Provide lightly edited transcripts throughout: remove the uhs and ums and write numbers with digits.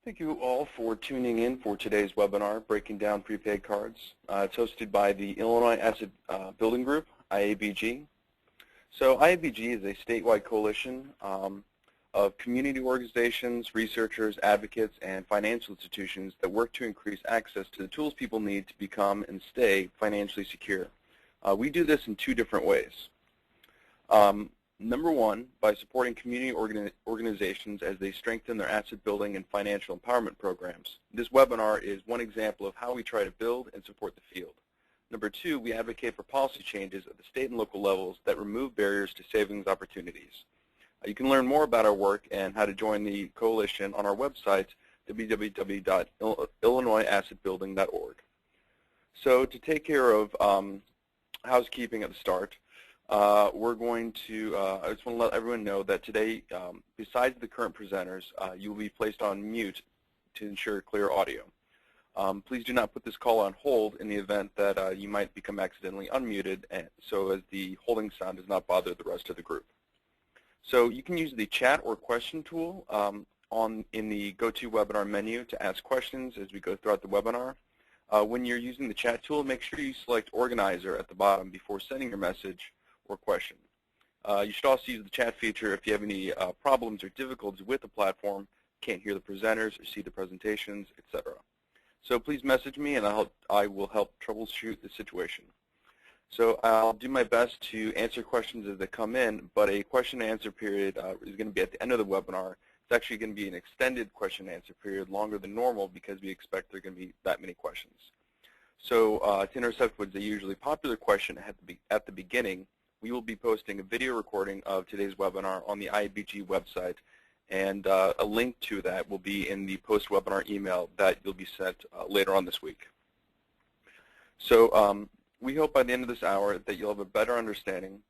Thank you all for tuning in for today's webinar, Breaking Down Prepaid Cards. It's hosted by the Illinois Asset Building Group, IABG. So IABG is a statewide coalition of community organizations, researchers, advocates, and financial institutions that work to increase access to the tools people need to become and stay financially secure. We do this in two different ways. Number one, by supporting community organizations as they strengthen their asset building and financial empowerment programs. This webinar is one example of how we try to build and support the field. Number two, we advocate for policy changes at the state and local levels that remove barriers to savings opportunities. You can learn more about our work and how to join the coalition on our website, www.illinoisassetbuilding.org. So to take care of housekeeping at the start, we're going to, I just want to let everyone know that today, besides the current presenters, you will be placed on mute to ensure clear audio. Please do not put this call on hold in the event that you might become accidentally unmuted, and so as the holding sound does not bother the rest of the group. So you can use the chat or question tool in the GoToWebinar menu to ask questions as we go throughout the webinar. When you're using the chat tool, make sure you select Organizer at the bottom before sending your message or question. You should also use the chat feature if you have any problems or difficulties with the platform, can't hear the presenters or see the presentations, etc. So please message me and I will help troubleshoot the situation. So I'll do my best to answer questions as they come in, but a question and answer period is going to be at the end of the webinar. It's actually going to be an extended question and answer period, longer than normal, because we expect there are going to be that many questions. So to intercept what's a usually popular question at the beginning, we will be posting a video recording of today's webinar on the IABG website, and a link to that will be in the post-webinar email that you'll be sent later on this week. So we hope by the end of this hour that you'll have a better understanding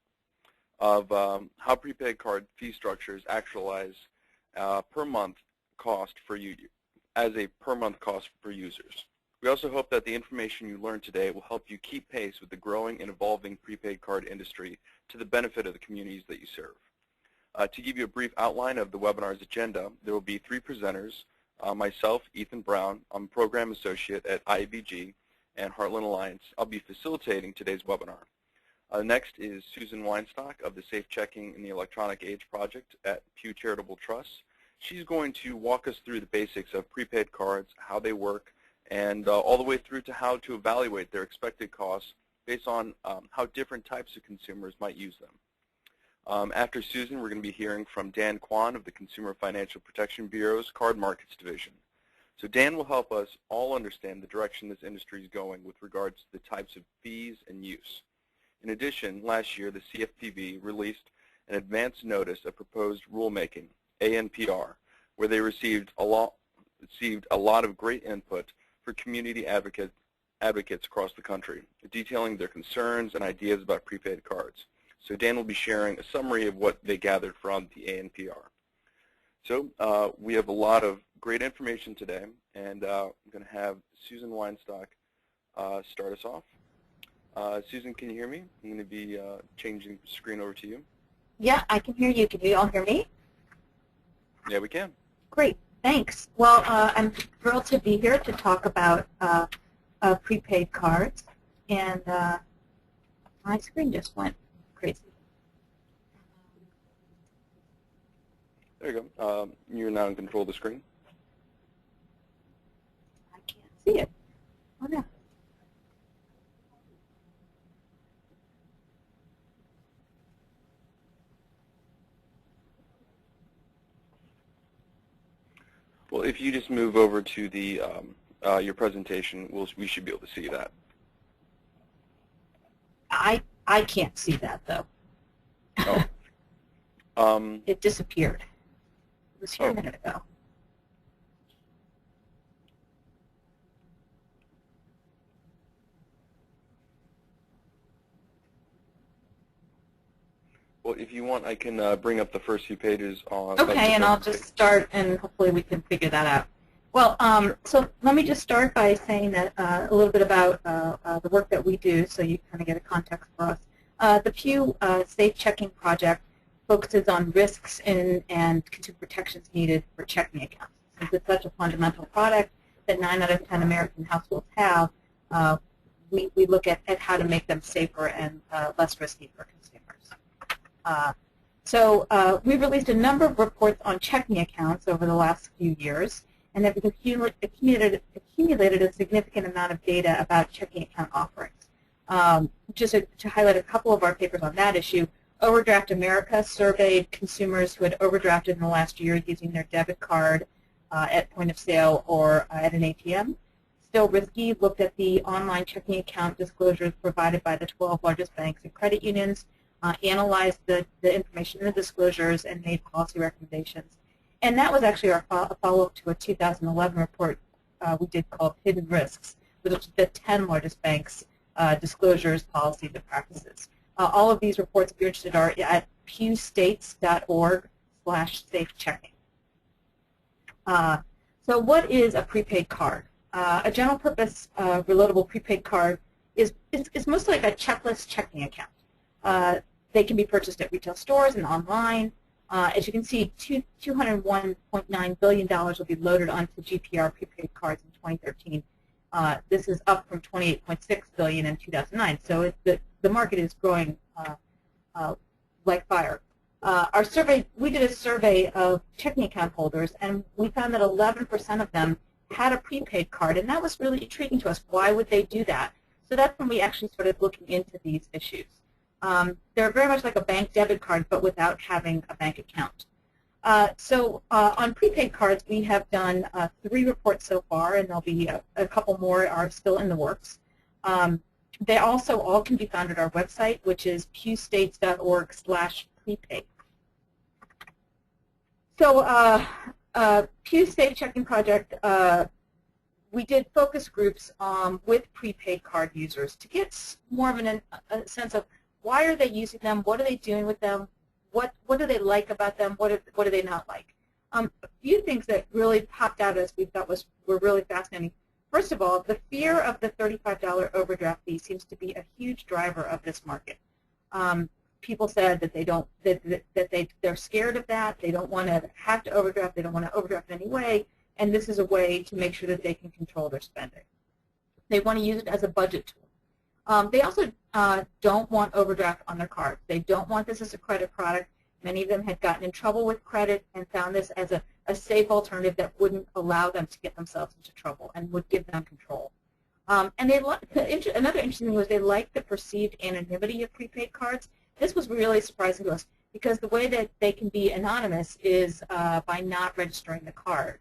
of how prepaid card fee structures actualize per month cost for you as a per month cost for users. We also hope that the information you learned today will help you keep pace with the growing and evolving prepaid card industry to the benefit of the communities that you serve. To give you a brief outline of the webinar's agenda, there will be three presenters. Myself, Ethan Brown, I'm a Program Associate at IABG and Heartland Alliance. I'll be facilitating today's webinar. Next is Susan Weinstock of the Safe Checking in the Electronic Age Project at Pew Charitable Trust. She's going to walk us through the basics of prepaid cards, how they work, and all the way through to how to evaluate their expected costs based on how different types of consumers might use them. After Susan, we're going to be hearing from Dan Kwan of the Consumer Financial Protection Bureau's Card Markets Division. So Dan will help us all understand the direction this industry is going with regards to the types of fees and use. In addition, last year the CFPB released an advance notice of proposed rulemaking, ANPR, where they received a lot of great input for community advocates across the country, detailing their concerns and ideas about prepaid cards. So Dan will be sharing a summary of what they gathered from the ANPR. So we have a lot of great information today, and I'm going to have Susan Weinstock start us off. Susan, can you hear me? I'm going to be changing the screen over to you. Yeah, I can hear you. Can you all hear me? Yeah, we can. Great, thanks. Well, I'm thrilled to be here to talk about prepaid cards, and my screen just went crazy. There you go. You're now in control of the screen. I can't see it. Oh, no. Well, if you just move over to the your presentation, we should be able to see that. I can't see that, though. Oh. It disappeared. It was here a minute ago. Well, if you want, I can bring up the first few pages on. Okay, and I'll just start, and hopefully we can figure that out. Well, so let me just start by saying that a little bit about the work that we do, so you kind of get a context for us. The Pew Safe Checking Project focuses on risks and consumer protections needed for checking accounts. since it's such a fundamental product that 9 out of 10 American households have, we look at how to make them safer and less risky for consumers. We've released a number of reports on checking accounts over the last few years, and have accumulated a significant amount of data about checking account offerings. Just to highlight a couple of our papers on that issue, Overdraft America surveyed consumers who had overdrafted in the last year using their debit card at point of sale or at an ATM. Still Risky looked at the online checking account disclosures provided by the 12 largest banks and credit unions, analyzed the information in the disclosures, and made policy recommendations. And that was actually our follow-up to a 2011 report we did called Hidden Risks, which is the 10 largest banks' disclosures, policies, and practices. All of these reports, if you're interested, are at pewstates.org/safechecking. So what is a prepaid card? A general-purpose reloadable prepaid card is mostly like a checklist checking account. They can be purchased at retail stores and online. As you can see, $201.9 billion will be loaded onto GPR prepaid cards in 2013. This is up from $28.6 billion in 2009. So the market is growing like fire. We did a survey of checking account holders, and we found that 11% of them had a prepaid card, and that was really intriguing to us. Why would they do that? So that's when we actually started looking into these issues. They're very much like a bank debit card, but without having a bank account. On prepaid cards, we have done 3 reports so far, and there'll be a couple more are still in the works. They also all can be found at our website, which is pewstates.org/prepaid. So Pew State Checking Project, we did focus groups with prepaid card users to get more of a sense of why are they using them, what are they doing with them, what do they like about them, what do they not like. A few things that really popped out as we thought were really fascinating. First of all, the fear of the $35 overdraft fee seems to be a huge driver of this market. People said that they're scared of that. They don't want to have to overdraft. They don't want to overdraft in any way. And this is a way to make sure that they can control their spending. They want to use it as a budget tool. They also don't want overdraft on their cards. They don't want this as a credit product. Many of them had gotten in trouble with credit and found this as a safe alternative that wouldn't allow them to get themselves into trouble and would give them control. And another interesting thing was they liked the perceived anonymity of prepaid cards. This was really surprising to us because the way that they can be anonymous is by not registering the card.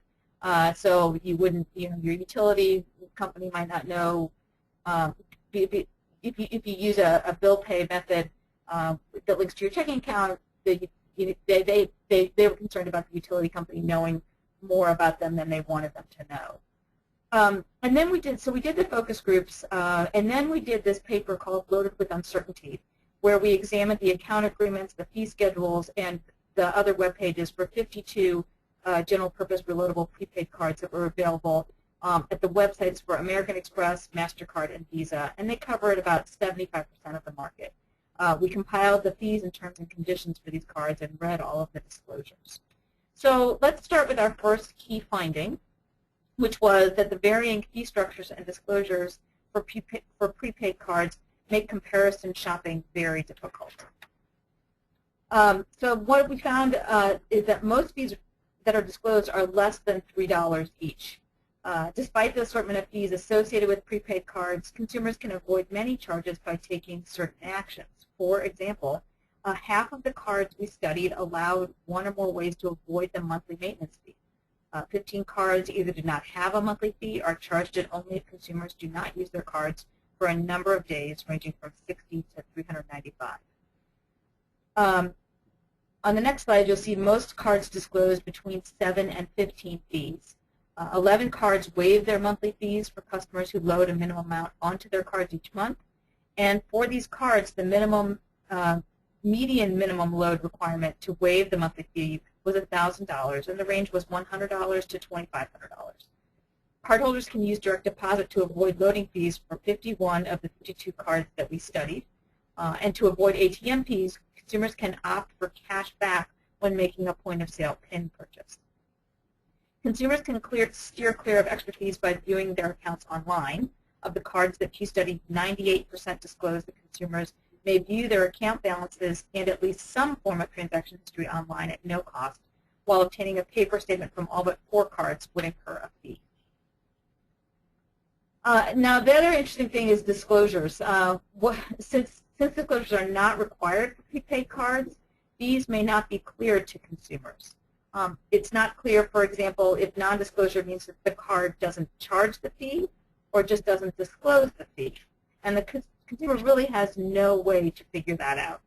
So you wouldn't, your utility company might not know. If you use a bill pay method that links to your checking account, they were concerned about the utility company knowing more about them than they wanted them to know. And then we did the focus groups, and then we did this paper called Loaded with Uncertainty, where we examined the account agreements, the fee schedules, and the other web pages for 52 general-purpose reloadable prepaid cards that were available at the websites for American Express, MasterCard, and Visa, and they covered about 75% of the market. We compiled the fees and terms and conditions for these cards and read all of the disclosures. So let's start with our first key finding, which was that the varying fee structures and disclosures for prepaid cards make comparison shopping very difficult. So what we found is that most fees that are disclosed are less than $3 each. Despite the assortment of fees associated with prepaid cards, consumers can avoid many charges by taking certain actions. For example, half of the cards we studied allowed one or more ways to avoid the monthly maintenance fee. 15 cards either do not have a monthly fee or are charged it only if consumers do not use their cards for a number of days ranging from 60 to 395. On the next slide, you'll see most cards disclose between 7 and 15 fees. 11 cards waive their monthly fees for customers who load a minimum amount onto their cards each month. And for these cards, the median minimum load requirement to waive the monthly fee was $1,000, and the range was $100 to $2,500. Cardholders can use direct deposit to avoid loading fees for 51 of the 52 cards that we studied. And to avoid ATM fees, consumers can opt for cash back when making a point-of-sale PIN purchase. Consumers can steer clear of extra fees by viewing their accounts online. Of the cards that Pew studied, 98% disclosed that consumers may view their account balances and at least some form of transaction history online at no cost, while obtaining a paper statement from all but 4 cards would incur a fee. Now, the other interesting thing is disclosures. Since disclosures are not required for prepaid cards, fees may not be clear to consumers. It's not clear, for example, if non-disclosure means that the card doesn't charge the fee or just doesn't disclose the fee. And the consumer really has no way to figure that out.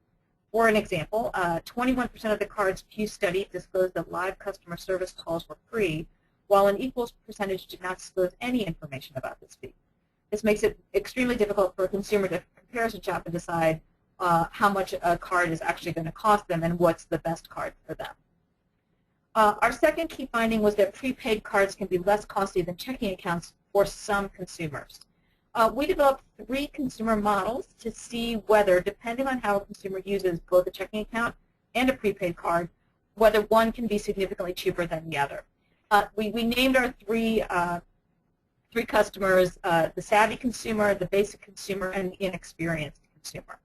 For an example, 21% of the cards Pew studied disclosed that live customer service calls were free, while an equal percentage did not disclose any information about this fee. This makes it extremely difficult for a consumer to comparison shop and decide how much a card is actually going to cost them and what's the best card for them. Our second key finding was that prepaid cards can be less costly than checking accounts for some consumers. We developed 3 consumer models to see whether, depending on how a consumer uses both a checking account and a prepaid card, whether one can be significantly cheaper than the other. We named our three customers the savvy consumer, the basic consumer, and the inexperienced consumer.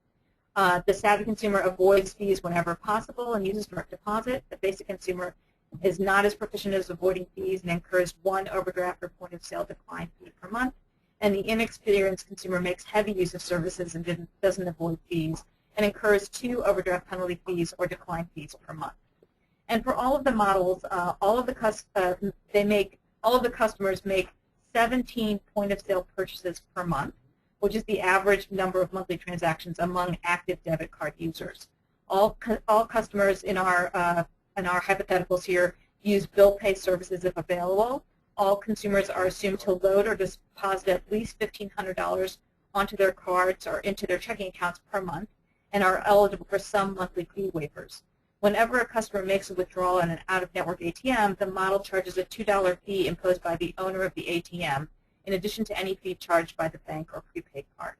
The savvy consumer avoids fees whenever possible and uses direct deposit. The basic consumer is not as proficient as avoiding fees and incurs 1 overdraft or point of sale decline fee per month. And the inexperienced consumer makes heavy use of services and doesn't avoid fees and incurs 2 overdraft penalty fees or decline fees per month. And for all of the models, all of the customers make 17 point-of-sale purchases per month, which is the average number of monthly transactions among active debit card users. All customers in our hypotheticals here use bill pay services if available. All consumers are assumed to load or deposit at least $1,500 onto their cards or into their checking accounts per month and are eligible for some monthly fee waivers. Whenever a customer makes a withdrawal in an out-of-network ATM, the model charges a $2 fee imposed by the owner of the ATM, in addition to any fee charged by the bank or prepaid card.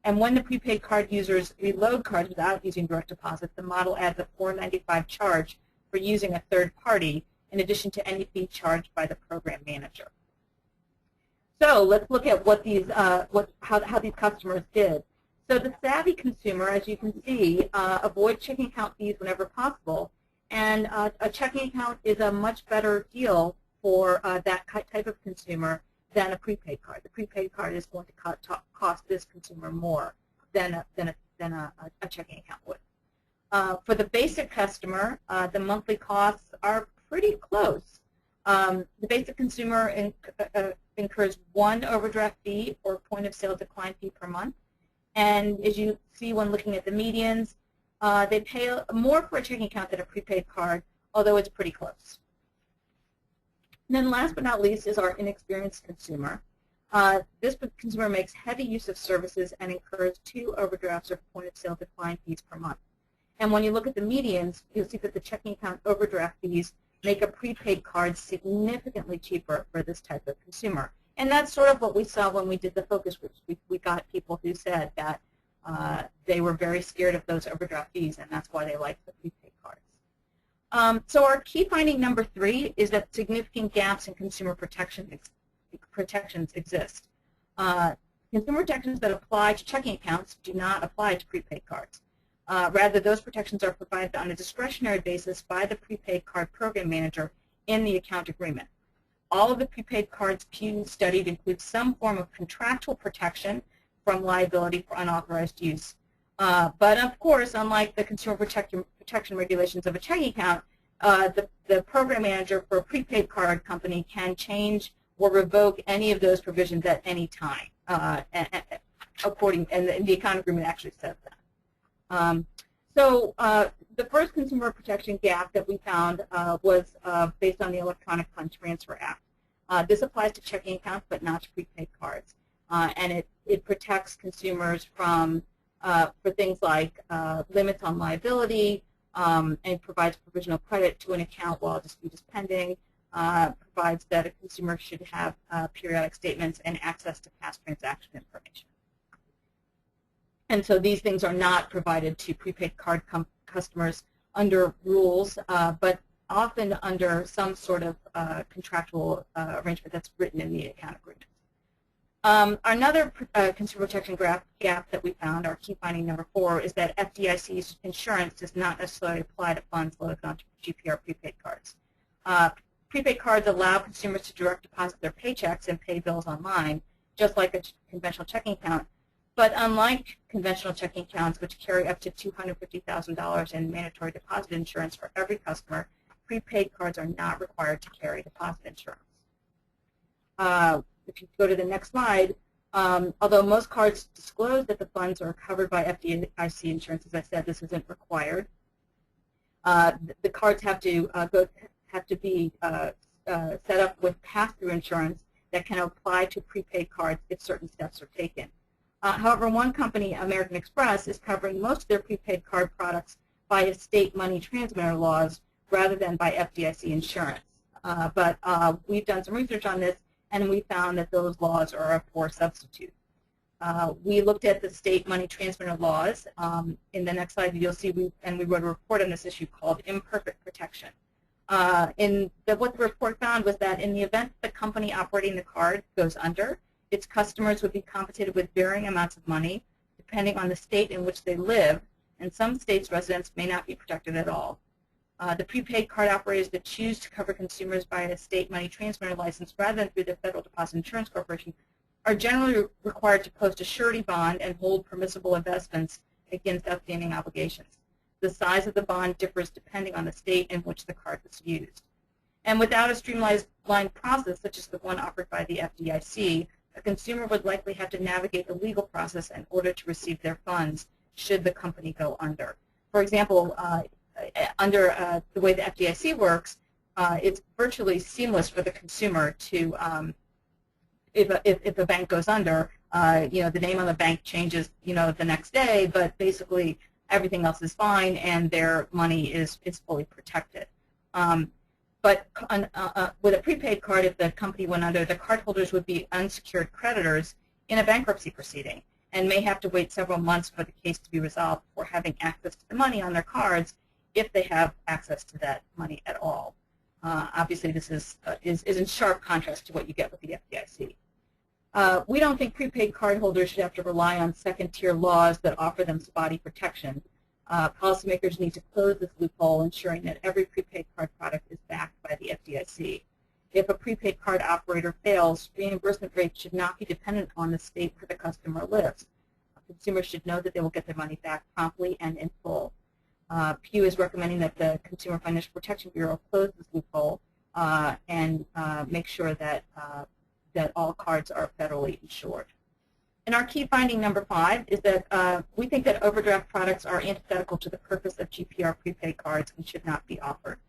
And when the prepaid card users reload cards without using direct deposit, the model adds a $4.95 charge for using a third party, in addition to any fee charged by the program manager. So let's look at what these, how these customers did. So the savvy consumer, as you can see, avoids checking account fees whenever possible, and a checking account is a much better deal for that type of consumer than a prepaid card. The prepaid card is going to cost this consumer more than a checking account would. For the basic customer, the monthly costs are pretty close. The basic consumer incurs 1 overdraft fee or point-of-sale decline fee per month. And as you see when looking at the medians, they pay more for a checking account than a prepaid card, although it's pretty close. And then last but not least is our inexperienced consumer. This consumer makes heavy use of services and incurs 2 overdrafts or point-of-sale decline fees per month. And when you look at the medians, you'll see that the checking account overdraft fees make a prepaid card significantly cheaper for this type of consumer. And that's sort of what we saw when we did the focus groups. We got people who said that they were very scared of those overdraft fees, and that's why they liked the prepaid cards. So our key finding number 3 is that significant gaps in consumer protections exist. Consumer protections that apply to checking accounts do not apply to prepaid cards. Rather, those protections are provided on a discretionary basis by the prepaid card program manager in the account agreement. All of the prepaid cards Pew studied include some form of contractual protection from liability for unauthorized use. But of course, unlike the consumer protection regulations of a checking account, the program manager for a prepaid card company can change or revoke any of those provisions at any time. And the account agreement actually says that. So the first consumer protection gap that we found was based on the Electronic Fund Transfer Act. This applies to checking accounts but not to prepaid cards. And it protects consumers from for things like limits on liability, and provides provisional credit to an account while a dispute is pending, provides that a consumer should have periodic statements and access to past transaction information. And so these things are not provided to prepaid card customers under rules, but often under some sort of contractual arrangement that's written in the account agreement. Another consumer protection gap that we found, our key finding number 4, is that FDIC's insurance does not necessarily apply to funds loaded onto GPR prepaid cards. Prepaid cards allow consumers to direct deposit their paychecks and pay bills online, just like a conventional checking account. But unlike conventional checking accounts, which carry up to $250,000 in mandatory deposit insurance for every customer, prepaid cards are not required to carry deposit insurance. If you go to the next slide, although most cards disclose that the funds are covered by FDIC insurance, as I said, this isn't required. The cards have to be set up with pass-through insurance that can apply to prepaid cards if certain steps are taken. However, one company, American Express, is covering most of their prepaid card products by state money transmitter laws rather than by FDIC insurance. But we've done some research on this, and we found that those laws are a poor substitute. We looked at the state money transmitter laws. In the next slide, you'll see we wrote a report on this issue called Imperfect Protection. What the report found was that in the event the company operating the card goes under, its customers would be compensated with varying amounts of money depending on the state in which they live, and some states' residents may not be protected at all. The prepaid card operators that choose to cover consumers by a state money transmitter license rather than through the Federal Deposit Insurance Corporation are generally required to post a surety bond and hold permissible investments against outstanding obligations. The size of the bond differs depending on the state in which the card was used. And without a streamlined process, such as the one offered by the FDIC, a consumer would likely have to navigate the legal process in order to receive their funds should the company go under. For example, under the way the FDIC works, it's virtually seamless for the consumer to, if a bank goes under, the name on the bank changes, the next day, but basically everything else is fine and their money is fully protected. But with a prepaid card, if the company went under, the cardholders would be unsecured creditors in a bankruptcy proceeding and may have to wait several months for the case to be resolved before having access to the money on their cards, if they have access to that money at all. Obviously, this is in sharp contrast to what you get with the FDIC. We don't think prepaid card holders should have to rely on second-tier laws that offer them spotty protection. Policymakers need to close this loophole, ensuring that every prepaid card product is backed by the FDIC. If a prepaid card operator fails, reimbursement rates should not be dependent on the state where the customer lives. Consumers should know that they will get their money back promptly and in full. Pew is recommending that the Consumer Financial Protection Bureau close this loophole and make sure that all cards are federally insured. And our key finding number 5 is that we think that overdraft products are antithetical to the purpose of GPR prepaid cards and should not be offered.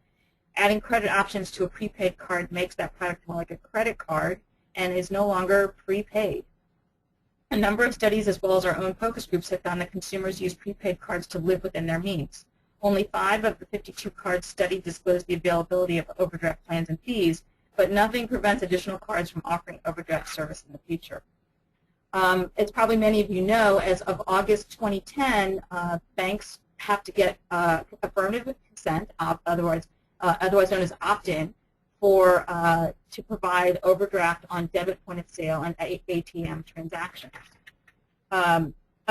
Adding credit options to a prepaid card makes that product more like a credit card and is no longer prepaid. A number of studies, as well as our own focus groups, have found that consumers use prepaid cards to live within their means. Only 5 of the 52 cards studied disclose the availability of overdraft plans and fees, but nothing prevents additional cards from offering overdraft service in the future. As probably many of you know, as of August 2010, banks have to get affirmative consent, otherwise known as opt-in, to provide overdraft on debit point of sale and ATM transactions.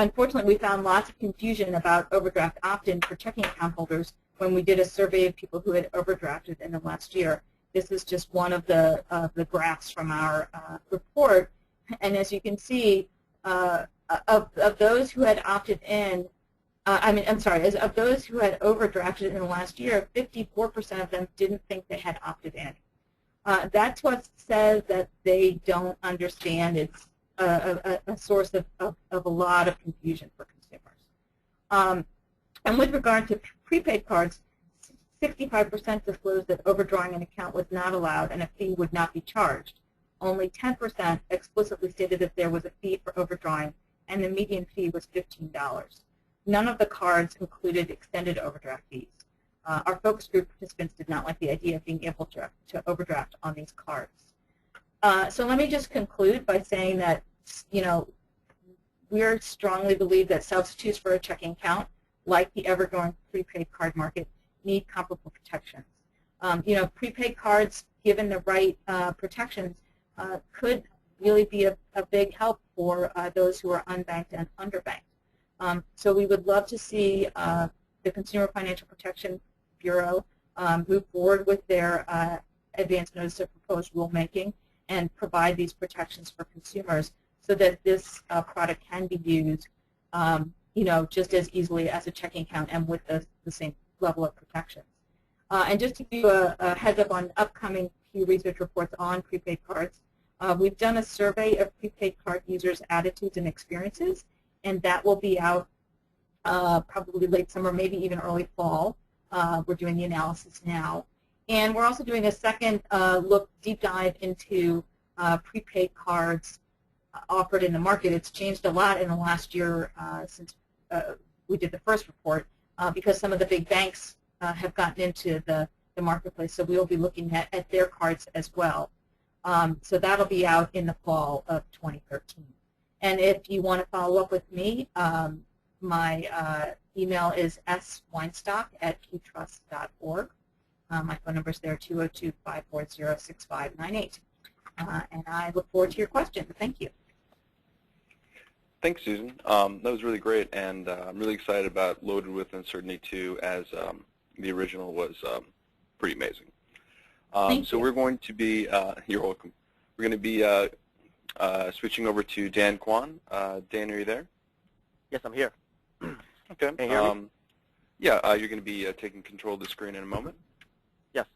Unfortunately, we found lots of confusion about overdraft opt-in for checking account holders when we did a survey of people who had overdrafted in the last year. This is just one of the graphs from our report. And as you can see, of those who had opted in, of those who had overdrafted in the last year, 54% of them didn't think they had opted in. That's what says that they don't understand. It's a source of a lot of confusion for consumers. And with regard to prepaid cards, 65% disclosed that overdrawing an account was not allowed and a fee would not be charged. Only 10% explicitly stated that there was a fee for overdrawing, and the median fee was $15. None of the cards included extended overdraft fees. Our focus group participants did not like the idea of being able to overdraft on these cards. So let me just conclude by saying that, we strongly believe that substitutes for a checking account, like the ever-growing prepaid card market, need comparable protections. Prepaid cards, given the right protections, could really be a big help for those who are unbanked and underbanked. So we would love to see the Consumer Financial Protection Bureau move forward with their advance notice of proposed rulemaking and provide these protections for consumers so that this product can be used just as easily as a checking account and with the same level of protections. And just to give you a heads up on upcoming Pew Research reports on prepaid cards, we've done a survey of prepaid card users' attitudes and experiences, and that will be out probably late summer, maybe even early fall. We're doing the analysis now. And we're also doing a second deep dive into prepaid cards offered in the market. It's changed a lot in the last year since we did the first report because some of the big banks have gotten into the marketplace, so we'll be looking at their cards as well. So that'll be out in the fall of 2013. And if you want to follow up with me, my email is sweinstock@qtrust.org. My phone number is there, 202-540-6598. And I look forward to your questions. Thank you. Thanks, Susan. That was really great, and I'm really excited about Loaded with Uncertainty 2, as the original was pretty amazing. So we're going to be, you're welcome. We're going to be switching over to Dan Kwan. Dan, are you there? Yes, I'm here. Okay. Can you hear me? Yeah, you're going to be taking control of the screen in a moment. Yes.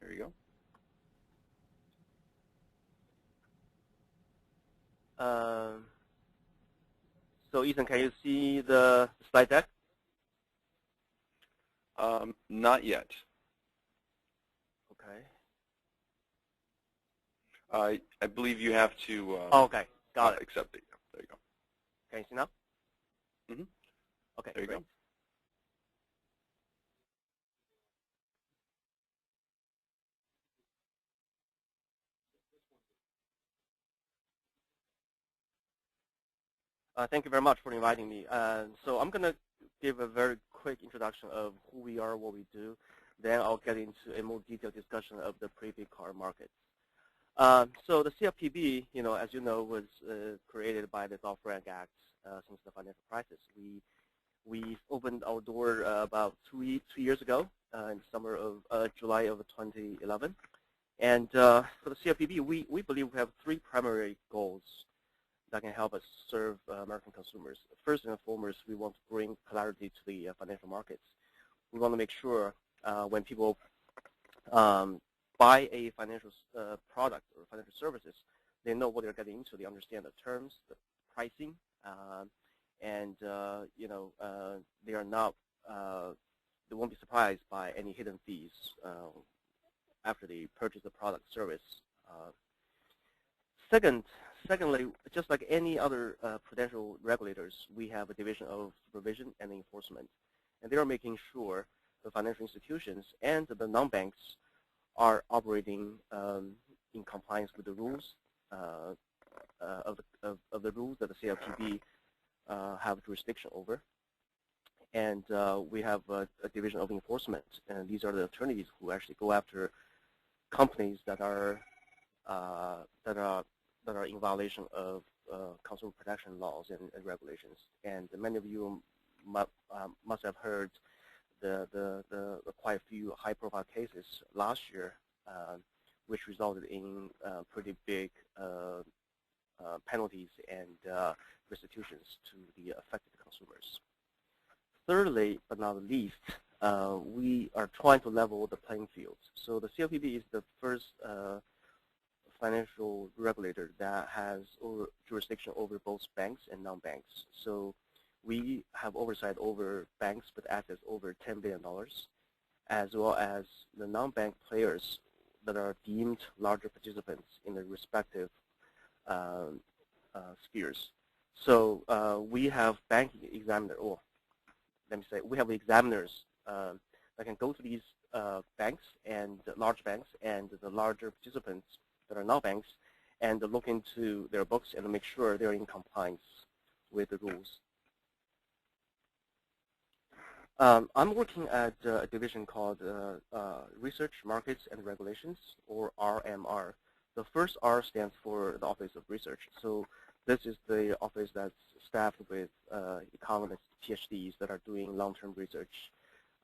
There you go. So, Ethan, can you see the slide deck? Not yet. Okay. I believe you have to okay, got it. Accept it. There you go. Can you see now? Mm-hmm. Okay, there you great. go. Thank you very much for inviting me. So I'm going to give a very quick introduction of who we are, what we do. Then I'll get into a more detailed discussion of the prepaid card market. So the CFPB, as you know, was created by the Dodd-Frank Act since the financial crisis. We opened our door about two years ago in the summer of July of 2011. And for the CFPB, we believe we have three primary goals that can help us serve American consumers. First and foremost, we want to bring clarity to the financial markets. We want to make sure when people buy a financial product or financial services, they know what they're getting into. They understand the terms, the pricing, and they are not, they won't be surprised by any hidden fees after they purchase the product service. Secondly, just like any other prudential regulators, we have a division of supervision and enforcement, and they are making sure the financial institutions and the non-banks are operating in compliance with the rules of the rules that the CFPB have jurisdiction over. And we have a division of enforcement, and these are the attorneys who actually go after companies that are in violation of consumer protection laws and regulations. And many of you must have heard the quite a few high-profile cases last year, which resulted in pretty big penalties and restitutions to the affected consumers. Thirdly, but not least, we are trying to level the playing field. So the CFPB is the first financial regulator that has jurisdiction over both banks and non-banks. So we have oversight over banks with assets over $10 billion, as well as the non-bank players that are deemed larger participants in their respective spheres. So we have banking examiners, or let me say, we have examiners that can go to these banks and large banks and the larger participants that are not banks and look into their books and make sure they're in compliance with the rules. I'm working at a division called Research, Markets, and Regulations, or RMR. The first R stands for the Office of Research. So this is the office that's staffed with economists, PhDs that are doing long-term research,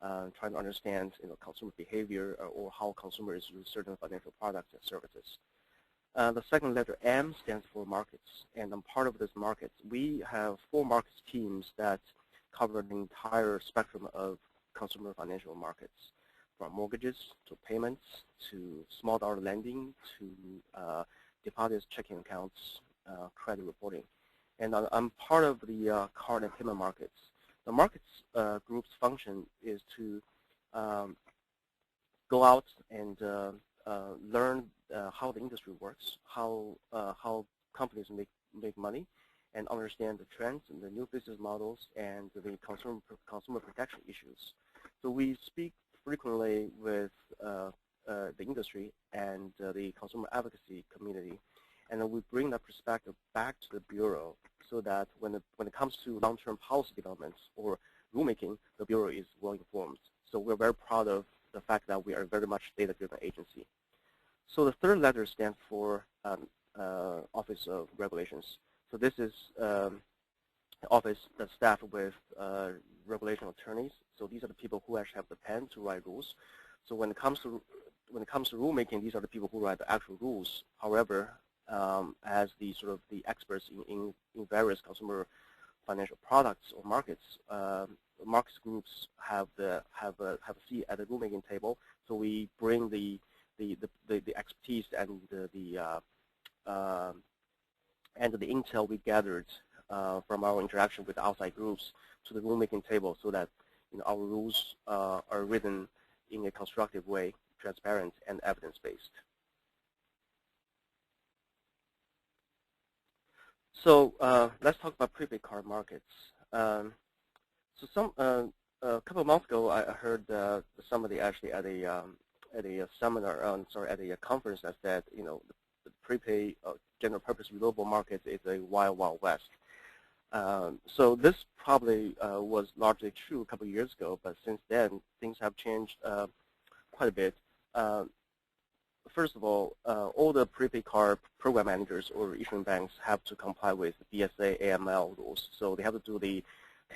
trying to understand consumer behavior or how consumers use certain financial products and services. The second letter, M, stands for markets, and I'm part of this market. We have 4 markets teams that cover the entire spectrum of consumer financial markets, from mortgages to payments to small dollar lending to deposits, checking accounts, credit reporting. And I'm part of the card and payment markets. The markets group's function is to go out and learn how the industry works, how companies make money, and understand the trends and the new business models and the consumer protection issues. So we speak frequently with the industry and the consumer advocacy community, and then we bring that perspective back to the Bureau so that when it comes to long-term policy developments or rulemaking, the Bureau is well informed. So we're very proud of the fact that we are very much data-driven agency. So the third letter stands for Office of Regulations. So this is an office that's staffed with regulation attorneys. So these are the people who actually have the pen to write rules. So when it comes to rulemaking, these are the people who write the actual rules. However, as the sort of the experts in various consumer financial products or markets, markets groups have a seat at the rulemaking table. So we bring the expertise and the intel we gathered from our interaction with outside groups to the rulemaking table, so that our rules are written in a constructive way, transparent, and evidence-based. So let's talk about prepaid card markets. So a couple of months ago, I heard somebody actually at a seminar, at a conference that said, the prepaid general purpose renewable market is a wild, wild west. So this probably was largely true a couple of years ago, but since then things have changed quite a bit. First of all the prepaid card program managers or issuing banks have to comply with BSA AML rules. So they have to do the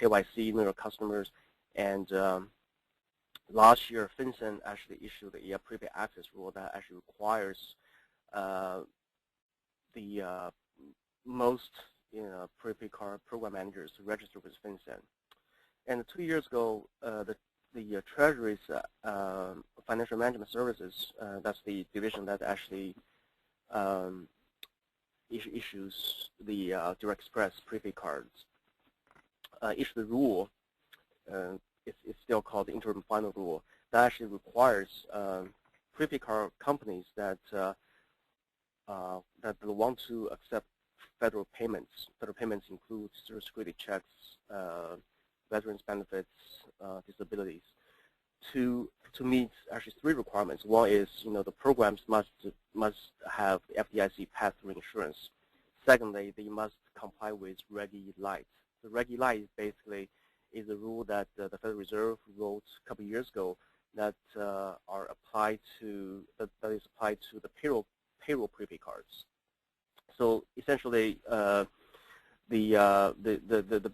KYC, know your customers, and last year FinCEN actually issued a prepaid access rule that actually requires the most prepaid card program managers to register with FinCEN. And 2 years ago, the Treasury's Financial Management Services, that's the division that actually issues the Direct Express prepaid cards, issued the rule. It's still called the interim final rule that actually requires prepaid card companies that want to accept federal payments. Federal payments include Social Security checks, veterans benefits, disabilities. To meet actually 3 requirements. One is the programs must have FDIC pass-through insurance. Secondly, they must comply with Reg E Lite. The Reg E Lite basically is a rule that the Federal Reserve wrote a couple of years ago that is applied to the payroll prepaid cards. So essentially, the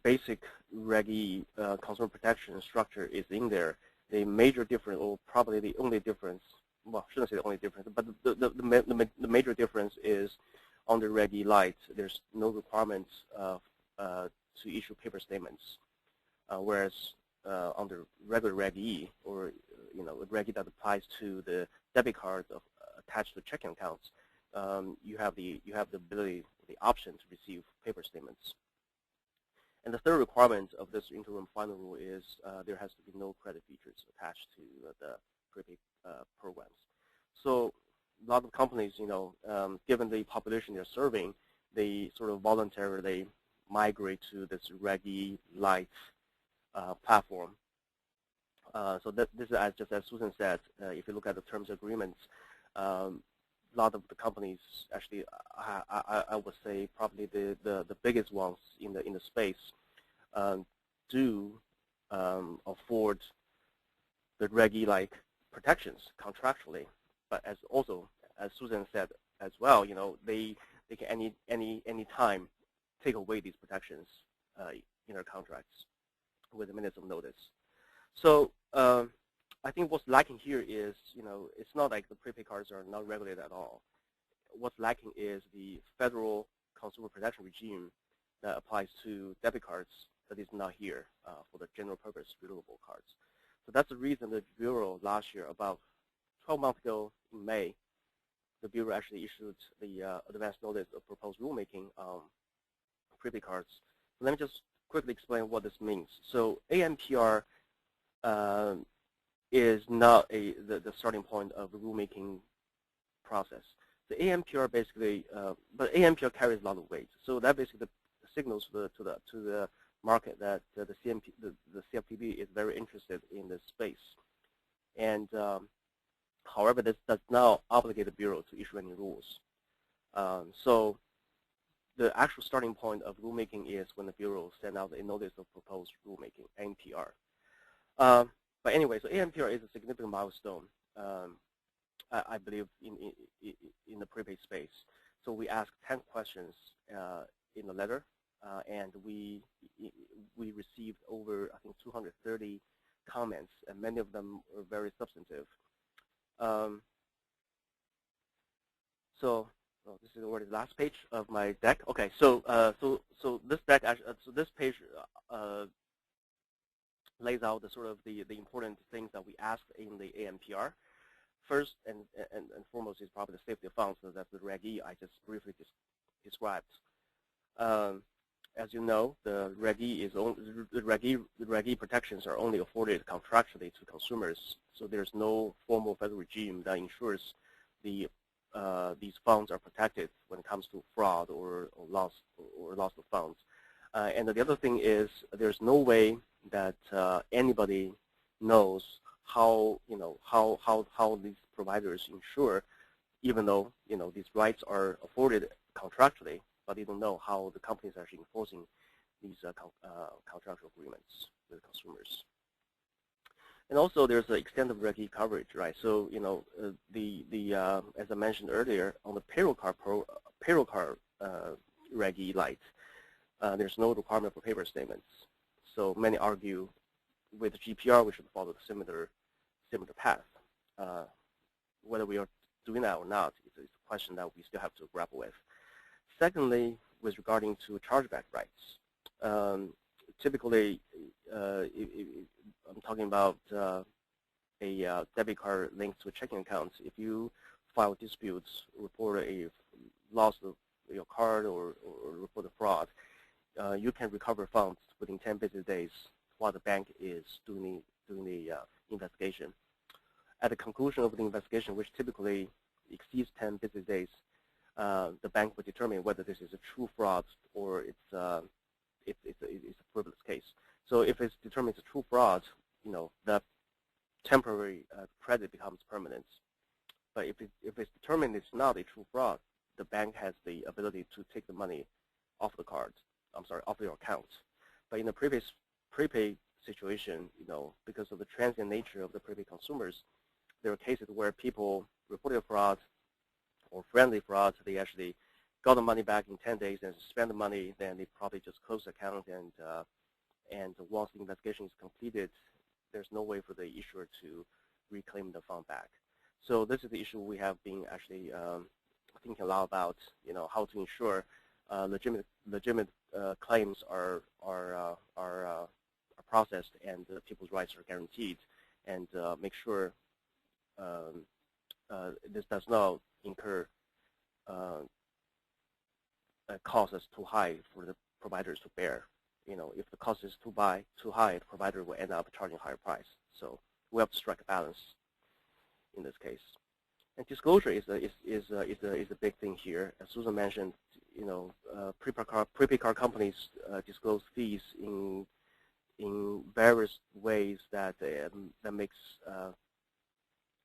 basic Reg E consumer protection structure is in there. The major difference, or probably the only difference, well, I shouldn't say the only difference, but the major difference is on the Reg E Lite, there's no requirements to issue paper statements, whereas on the regular Reg E, or Reg E that applies to the debit cards attached to checking accounts, you have the ability, the option to receive paper statements. And the third requirement of this interim final rule is there has to be no credit features attached to the prepaid programs. So a lot of companies, given the population they're serving, they sort of voluntarily migrate to this Reg E Lite platform. So this is just as Susan said. If you look at the terms of agreements, a lot of the companies actually, I would say probably the biggest ones in the space, do afford the Reg E-like protections contractually. But as also, as Susan said as well, they can any time take away these protections in their contracts with a minutes of notice. So I think what's lacking here is, it's not like the prepaid cards are not regulated at all. What's lacking is the federal consumer protection regime that applies to debit cards that is not here for the general purpose renewable cards. So that's the reason the Bureau last year, about 12 months ago in May, the Bureau actually issued the advance notice of proposed rulemaking on prepaid cards. So let me just quickly explain what this means. So AMPR is not the starting point of the rulemaking process. The AMPR basically, but AMPR carries a lot of weight. So that basically signals to the market that the CFPB is very interested in this space. And however, this does not obligate the Bureau to issue any rules. So the actual starting point of rulemaking is when the Bureau sends out a notice of proposed rulemaking, AMPR. But anyway, so AMPR is a significant milestone, I believe, in the prepaid space. So we asked 10 questions in the letter, and we received over, I think, 230 comments, and many of them were very substantive. So this is already the last page of my deck. Okay, so this deck, so this page lays out the sort of the important things that we asked in the AMPR. First and foremost is probably the safety of funds. So that's the Reg E I just briefly described. As you know, the Reg E protections are only afforded contractually to consumers. So there's no formal federal regime that ensures these funds are protected when it comes to fraud or loss of funds. And the other thing is there's no way that anybody knows how these providers insure, even though these rights are afforded contractually, but they don't know how the companies are actually enforcing these contractual agreements with consumers. And also, there's the extent of Reg E coverage, right? So as I mentioned earlier, on the payroll card Reg E Lite, there's no requirement for paper statements. So many argue with the GPR we should follow the similar path. Whether we are doing that or not is a question that we still have to grapple with. Secondly, with regarding to chargeback rights, typically, I'm talking about a debit card linked to a checking account. If you file disputes, report a loss of your card or report a fraud, you can recover funds within 10 business days while the bank is doing the investigation. At the conclusion of the investigation, which typically exceeds 10 business days, the bank will determine whether this is a true fraud or it's a frivolous case. So if it's determined it's a true fraud, the temporary credit becomes permanent. But if it's determined it's not a true fraud, the bank has the ability to take the money off the card. Off your account. But in the prepaid situation, because of the transient nature of the prepaid consumers, there are cases where people reported fraud or friendly fraud. They actually got the money back in 10 days and spend the money. Then they probably just close the account, and once the investigation is completed, there's no way for the issuer to reclaim the fund back. So this is the issue we have been actually thinking a lot about. How to ensure legitimate claims are processed and people's rights are guaranteed, and make sure this does not incur costs that's too high for the providers to bear. If the cost is too high, the provider will end up charging a higher price. So we have to strike a balance in this case. And disclosure is a big thing here. As Susan mentioned, prepaid card companies disclose fees in various ways that makes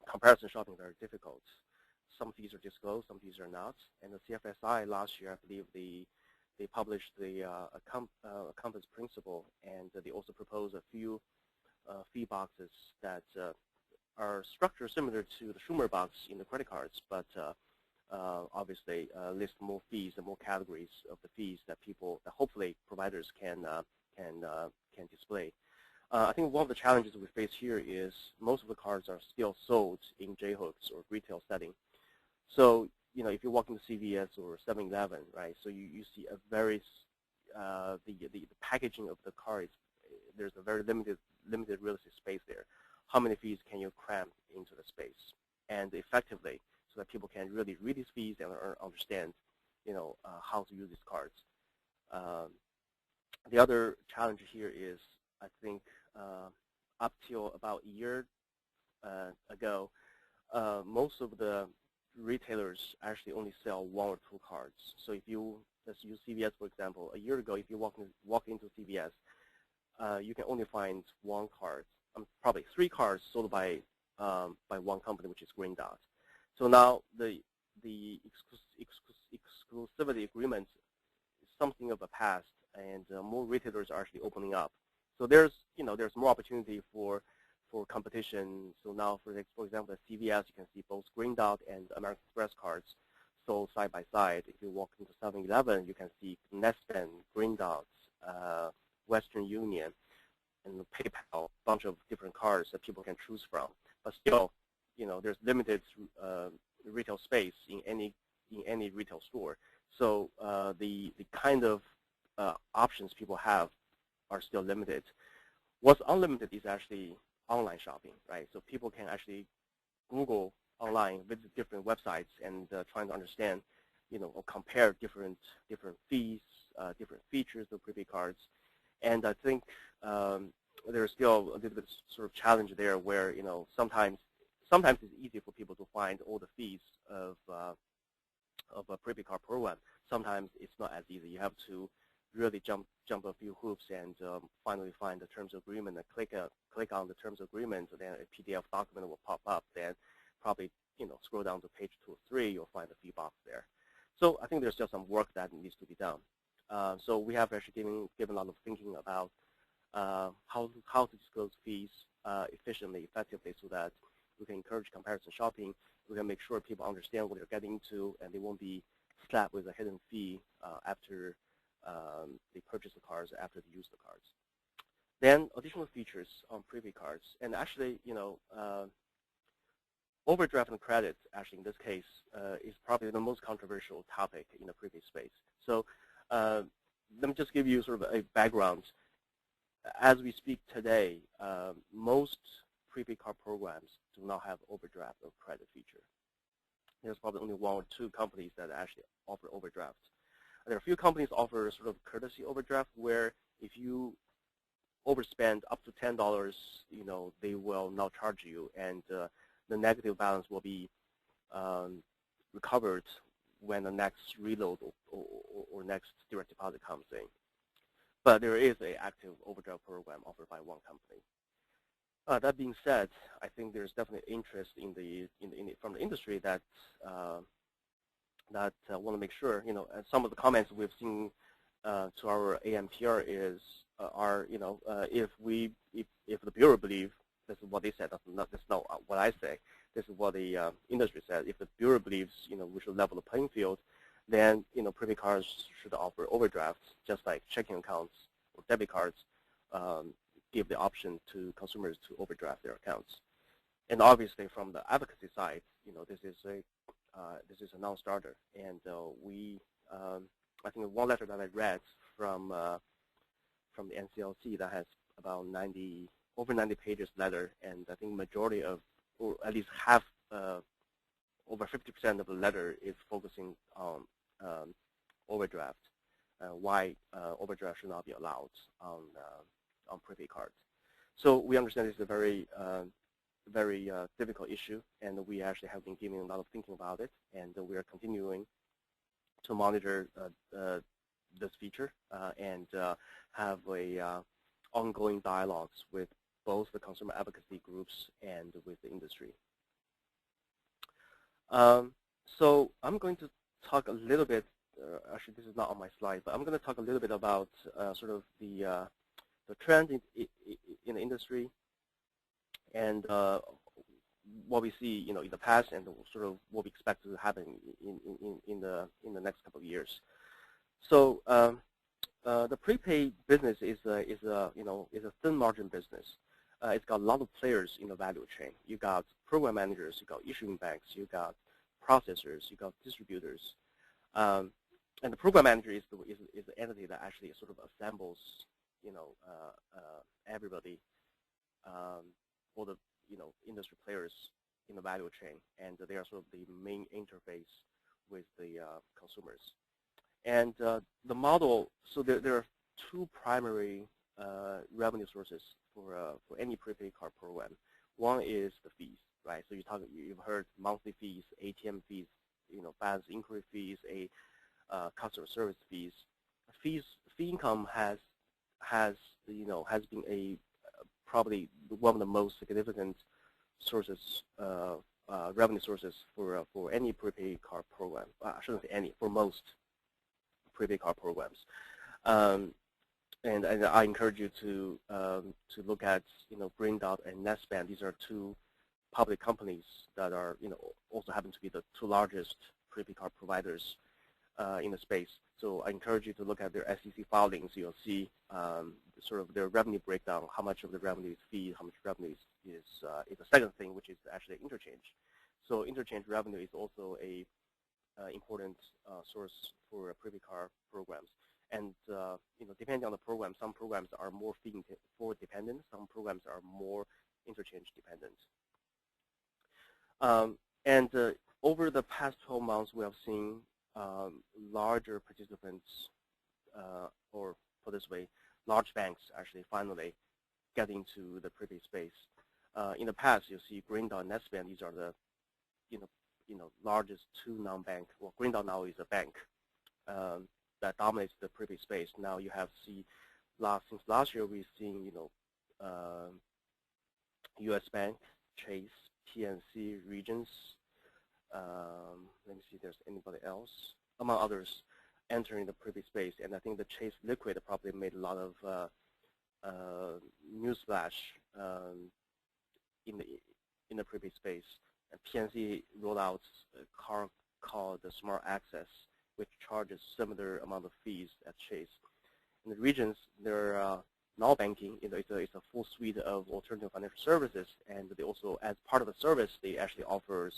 comparison shopping very difficult. Some fees are disclosed, some fees are not. And the CFSI last year, I believe they they published the compass principle, and they also propose a few fee boxes that are structured similar to the Schumer box in the credit cards, but obviously list more fees and more categories of the fees that that hopefully providers can display. I think one of the challenges we face here is most of the cards are still sold in J-hooks or retail setting. So, if you walk into CVS or 7-Eleven, right, so you see a very, the packaging of the cards, there's a very limited real estate space there. How many fees can you cram into the space? And effectively, so that people can really read these fees and understand, how to use these cards. The other challenge here is, I think, up till about a year ago, most of the retailers actually only sell 1 or 2 cards. So if let's use CVS for example, a year ago, if you walk into CVS, you can only find 1 card, probably 3 cards sold by one company, which is Green Dot. So now the exclusivity agreement is something of a past, and more retailers are actually opening up. So there's more opportunity for competition. So now, for example, at CVS, you can see both Green Dot and American Express cards sold side by side. If you walk into 7-Eleven, you can see Nestle, Green Dot, Western Union, and PayPal, a bunch of different cards that people can choose from. But still, there's limited retail space in any retail store. So the kind of options people have are still limited. What's unlimited is actually online shopping, right? So people can actually Google online, visit different websites, and trying to understand, or compare different fees, different features of prepaid cards. And I think there's still a little bit sort of challenge there, where sometimes it's easy for people to find all the fees of a prepaid card program. Sometimes it's not as easy. You have to really jump a few hoops and finally find the terms of agreement and click on the terms of agreement. Then a PDF document will pop up. Then probably scroll down to page 2 or 3, you'll find the fee box there. So I think there's still some work that needs to be done. So we have actually given a lot of thinking about how to disclose fees efficiently, effectively, so that we can encourage comparison shopping. We can make sure people understand what they're getting into, and they won't be slapped with a hidden fee after they purchase the cards, after they use the cards. Then additional features on prepaid cards, and actually, overdraft and credit, actually in this case, is probably the most controversial topic in the prepaid space. So let me just give you sort of a background. As we speak today, most prepaid card programs do not have overdraft or credit feature. There's probably only 1 or 2 companies that actually offer overdraft. There are a few companies offer sort of courtesy overdraft, where if you overspend up to $10, they will not charge you, and the negative balance will be recovered when the next reload or next direct deposit comes in. But there is an active overdraft program offered by one company. That being said, I think there's definitely interest from the industry that want to make sure, and some of the comments we've seen to our AMPR are if the bureau believe, this is what they said. That's not what I say. This is what the industry said. If the bureau believes, we should level the playing field, then prepaid cards should offer overdrafts, just like checking accounts or debit cards give the option to consumers to overdraft their accounts. And obviously, from the advocacy side, this is a non-starter. And I think one letter that I read from the NCLC that has about over 90 pages letter, and I think majority of, or at least half, over 50% of the letter is focusing on overdraft, why overdraft should not be allowed on prepaid cards. So we understand this is a very difficult issue, and we actually have been giving a lot of thinking about it, and we are continuing to monitor this feature and have ongoing dialogues with both the consumer advocacy groups and with the industry. So I'm going to talk a little bit actually this is not on my slide, but I'm going to talk a little bit about sort of the trend in the industry and what we see, in the past and sort of what we expect to happen in the next couple of years. So the prepaid business is a thin margin business. It's got a lot of players in the value chain. You got program managers, you got issuing banks, you got processors, you got distributors, and the program manager is the entity that actually sort of assembles everybody, all the industry players in the value chain, and they are sort of the main interface with the consumers. And the model, so there are two primary revenue sources for any prepaid card program. One is the fees, right? So you've heard monthly fees, ATM fees, balance inquiry fees, customer service fees. Fee income has been probably one of the most significant sources, revenue sources for any prepaid card program. I shouldn't say any, for most prepaid card programs. And I encourage you to look at Green Dot and Netspan. These are two public companies that are also happen to be the two largest prepaid card providers in the space. So I encourage you to look at their SEC filings. You'll see sort of their revenue breakdown, how much of the revenue is fee, how much revenue is the second thing, which is actually interchange. So interchange revenue is also a important source for prepaid card programs. And depending on the program, some programs are more fee forward dependent, some programs are more interchange dependent. And over the past 12 months, we have seen larger participants, or put this way, large banks actually finally get into the prepaid space. In the past, you see Green Dot and Netspan. These are the largest two non-bank. Well, Green Dot now is a bank that dominates the prepaid space. Now you have since last year we've seen U.S. Bank, Chase, PNC, Regions. Let me see if there's anybody else, among others, entering the prepaid space. And I think the Chase Liquid probably made a lot of newsflash in the prepaid space. And PNC rolled out a card called the Smart Access, which charges similar amount of fees as Chase. In the Regions, they're now banking. It's a full suite of alternative financial services, and they also, as part of the service, they actually offer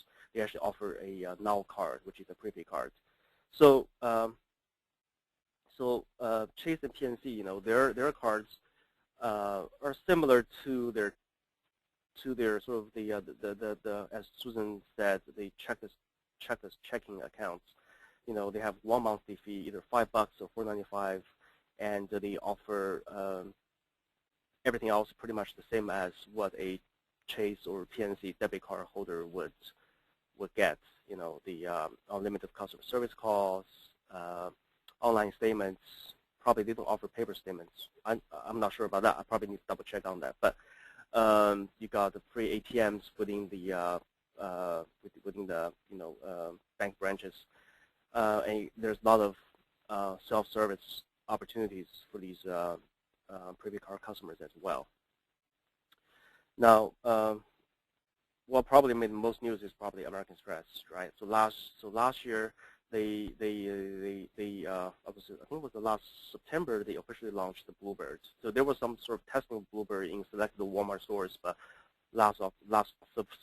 a now card, which is a prepaid card. So Chase and PNC, their cards are similar to their sort of the as Susan said, they checklist checking accounts. They have one monthly fee, either $5 or $4.95, and they offer everything else pretty much the same as what a Chase or PNC debit card holder would get. The unlimited customer service calls, online statements. Probably they don't offer paper statements. I'm not sure about that. I probably need to double check on that. But you got the free ATMs within the bank branches, and there's a lot of self-service opportunities for these prepaid card customers as well. Now, what probably made the most news is probably American Express, right? So last year they obviously, I think it was the last September, they officially launched the Bluebird. So there was some sort of testing of Bluebird in selected Walmart stores, but last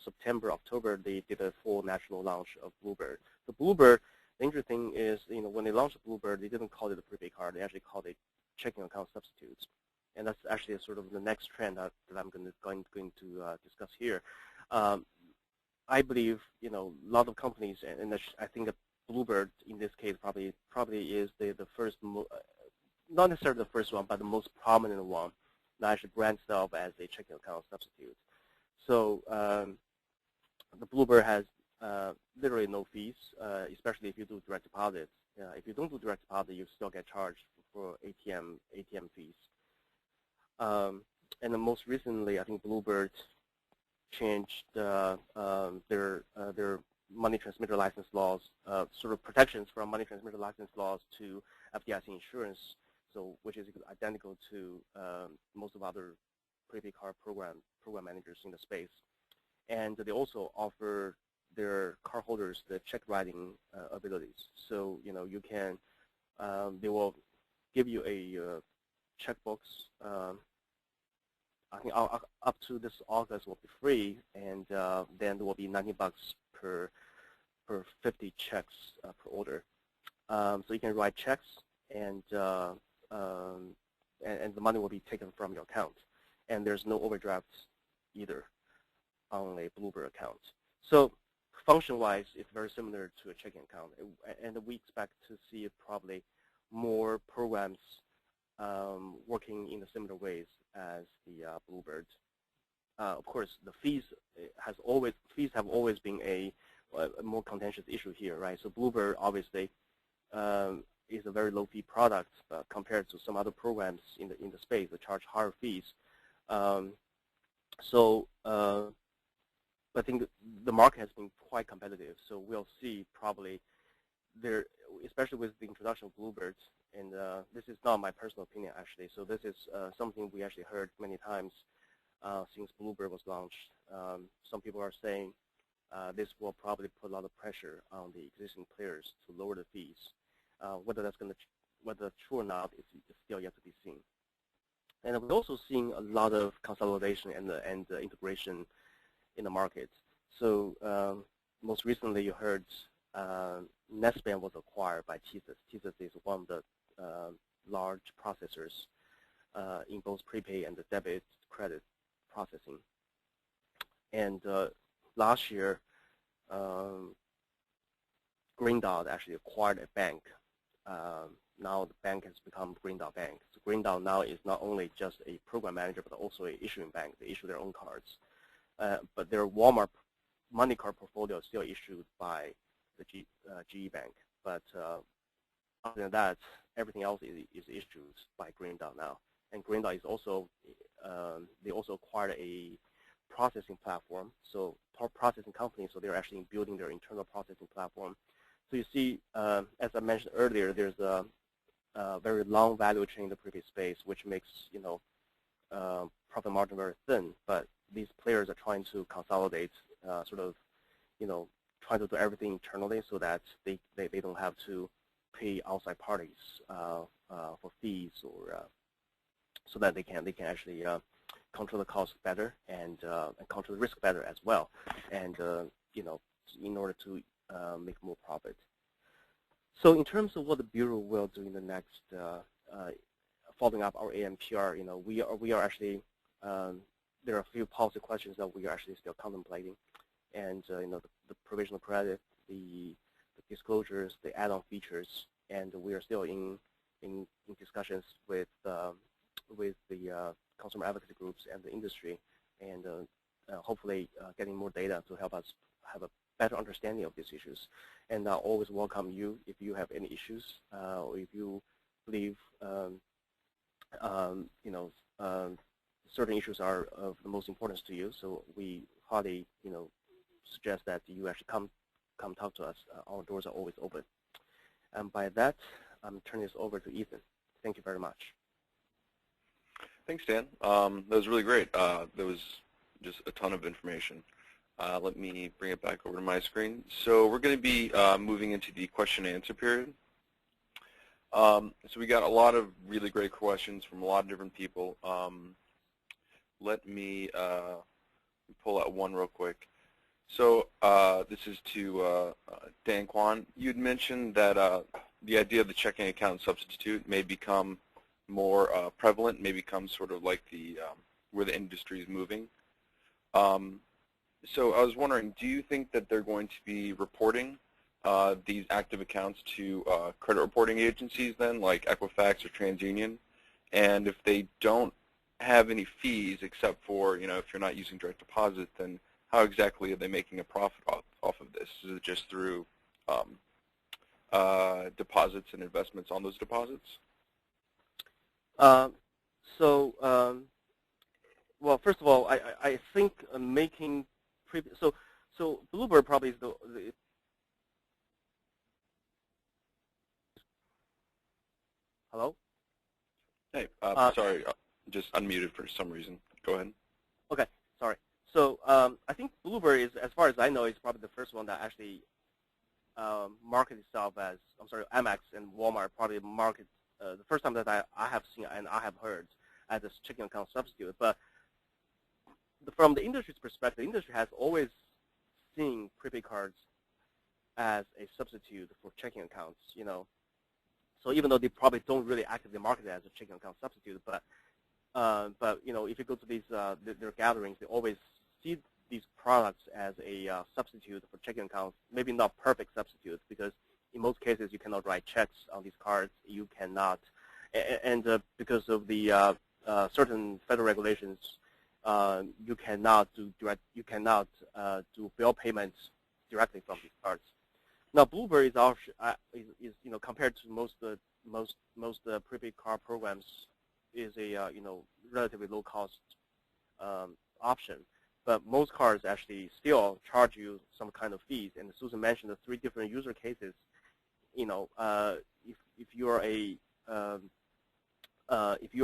September, October, they did a full national launch of Bluebird. The Bluebird, the interesting is, when they launched Bluebird, they didn't call it a prepaid card. They actually called it checking account substitutes, and that's actually sort of the next trend that I'm going to discuss here. I believe a lot of companies, and I think that Bluebird in this case probably is the first, not necessarily the first one, but the most prominent one that actually brands itself as a checking account substitute. So the Bluebird has literally no fees, especially if you do direct deposit. If you don't do direct deposit, you still get charged for ATM fees. And then most recently, I think Bluebird changed their money transmitter license laws, sort of protections from money transmitter license laws to FDIC insurance, so which is identical to most of other prepaid card program managers in the space. And they also offer their cardholders the check writing abilities. So you can, they will give you a checkbooks. I think up to this August will be free, and then there will be $90 per 50 checks per order. So you can write checks, and the money will be taken from your account, and there's no overdrafts either on a Bluebird account. So function-wise, it's very similar to a checking account, and we expect to see probably more programs working in the similar ways as the Bluebird. Of course, the fees have always been a more contentious issue here, right? So Bluebird obviously is a very low-fee product compared to some other programs in the space that charge higher fees. I think the market has been quite competitive, so we'll see probably there, especially with the introduction of Bluebird, and this is not my personal opinion actually, so this is something we actually heard many times since Bluebird was launched. Some people are saying this will probably put a lot of pressure on the existing players to lower the fees. Whether that's true or not is still yet to be seen. And we're also seeing a lot of consolidation and integration in the market. So most recently you heard Netspend was acquired by TSYS. TSYS is one of the large processors in both prepaid and the debit credit processing. And last year, Green Dot actually acquired a bank. Now the bank has become Green Dot Bank. So Green Dot now is not only just a program manager, but also an issuing bank. They issue their own cards. But their Walmart money card portfolio is still issued by the GE Bank. But other than that, everything else is issued by Green Dot now. And Green Dot is also, they also acquired a processing platform, so processing company, so they're actually building their internal processing platform. So you see, as I mentioned earlier, there's a very long value chain in the prepaid space, which makes profit margin very thin. But these players are trying to consolidate, sort of, trying to do everything internally so that they don't have to pay outside parties for fees, or so that they can actually control the cost better and control the risk better as well, and in order to make more profit. So in terms of what the Bureau will do in the next, following up our AMPR, we are actually, there are a few policy questions that we are actually still contemplating, and the provisional credit, the disclosures, the add-on features, and we are still in discussions with the consumer advocacy groups and the industry, and hopefully getting more data to help us have a better understanding of these issues. And I always welcome you if you have any issues, or if you believe certain issues are of the most importance to you. So we highly suggest that you actually come talk to us. Our doors are always open. And by that, I'm turning this over to Ethan. Thank you very much. Thanks, Dan. That was really great. There was just a ton of information. Let me bring it back over to my screen. So we're going to be moving into the question and answer period. So we got a lot of really great questions from a lot of different people. Let me pull out one real quick. So this is to Dan Kwan. You'd mentioned that the idea of the checking account substitute may become more prevalent, may become sort of like the where the industry is moving. So I was wondering, do you think that they're going to be reporting these active accounts to credit reporting agencies then, like Equifax or TransUnion? And if they don't have any fees except for, if you're not using direct deposit, then how exactly are they making a profit off of this? Is it just through deposits and investments on those deposits? Well, first of all, I think making so So Bluebird probably is the hello? Hey, sorry, just unmuted for some reason. Go ahead. Okay, sorry. So I think Bluebird is, as far as I know, is probably the first one that actually market itself as, I'm sorry, Amex and Walmart probably market the first time that I have seen and I have heard as a checking account substitute. But from the industry's perspective, the industry has always seen prepaid cards as a substitute for checking accounts, you know. So even though they probably don't really actively market it as a checking account substitute, but you know, if you go to these their gatherings, they always see these products as a substitute for checking accounts. Maybe not perfect substitute, because in most cases you cannot write checks on these cards. You cannot, and because of the certain federal regulations, you cannot do do bill payments directly from these cards. Now, Bluebird is you know, compared to most prepaid card programs, is a you know, relatively low cost option. But most cards actually still charge you some kind of fees. And Susan mentioned the 3 different user cases. You know, if you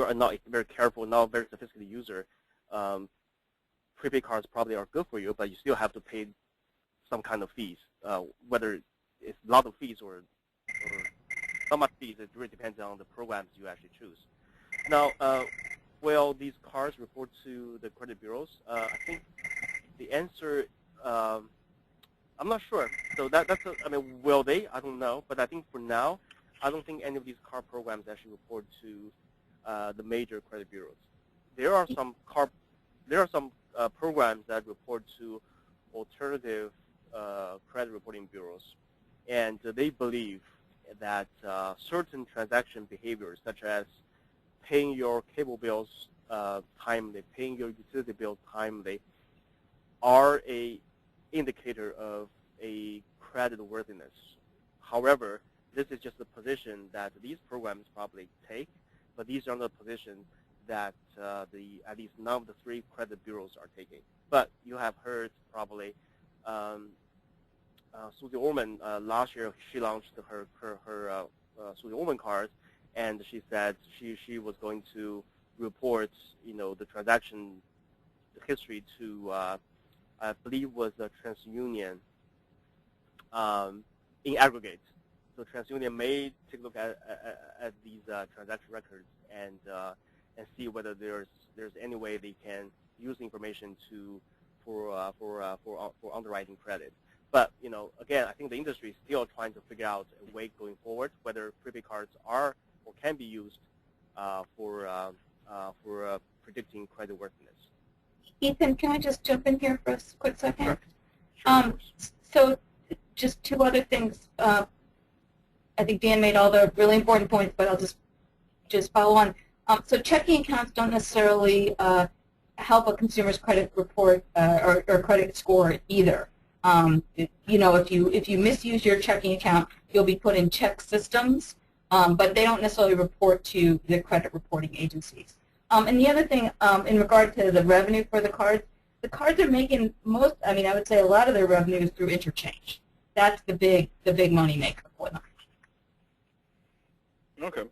are not a very careful, not very sophisticated user, prepaid cards probably are good for you, but you still have to pay some kind of fees, whether it's a lot of fees or not much fees. It really depends on the programs you actually choose. Now, will these cards report to the credit bureaus? I think the answer, I'm not sure. So I mean, will they? I don't know. But I think for now, I don't think any of these card programs actually report to the major credit bureaus. There are some programs that report to alternative credit reporting bureaus, and they believe that certain transaction behaviors, such as paying your cable bills timely, paying your utility bills timely, are a indicator of a credit worthiness. However, this is just a position that these programs probably take, but these are not positions that at least none of the 3 credit bureaus are taking. But you have heard probably Susie Orman last year, she launched her Susie Orman card, and she said she was going to report, you know, the transaction history to I believe was a TransUnion in aggregate. So TransUnion may take a look at these transaction records and see whether there's any way they can use information for underwriting credit. But you know, again, I think the industry is still trying to figure out a way going forward whether prepaid cards are or can be used for predicting credit worthiness. Ethan, can I just jump in here for a quick second? Sure. Sure, so just 2 other things. I think Dan made all the really important points, but I'll just follow on. So checking accounts don't necessarily help a consumer's credit report or credit score either. You know, if you misuse your checking account, you'll be put in check systems, but they don't necessarily report to the credit reporting agencies. And the other thing, in regard to the revenue for the cards are making I mean, I would say a lot of their revenue is through interchange. That's the big money maker for them. Okay.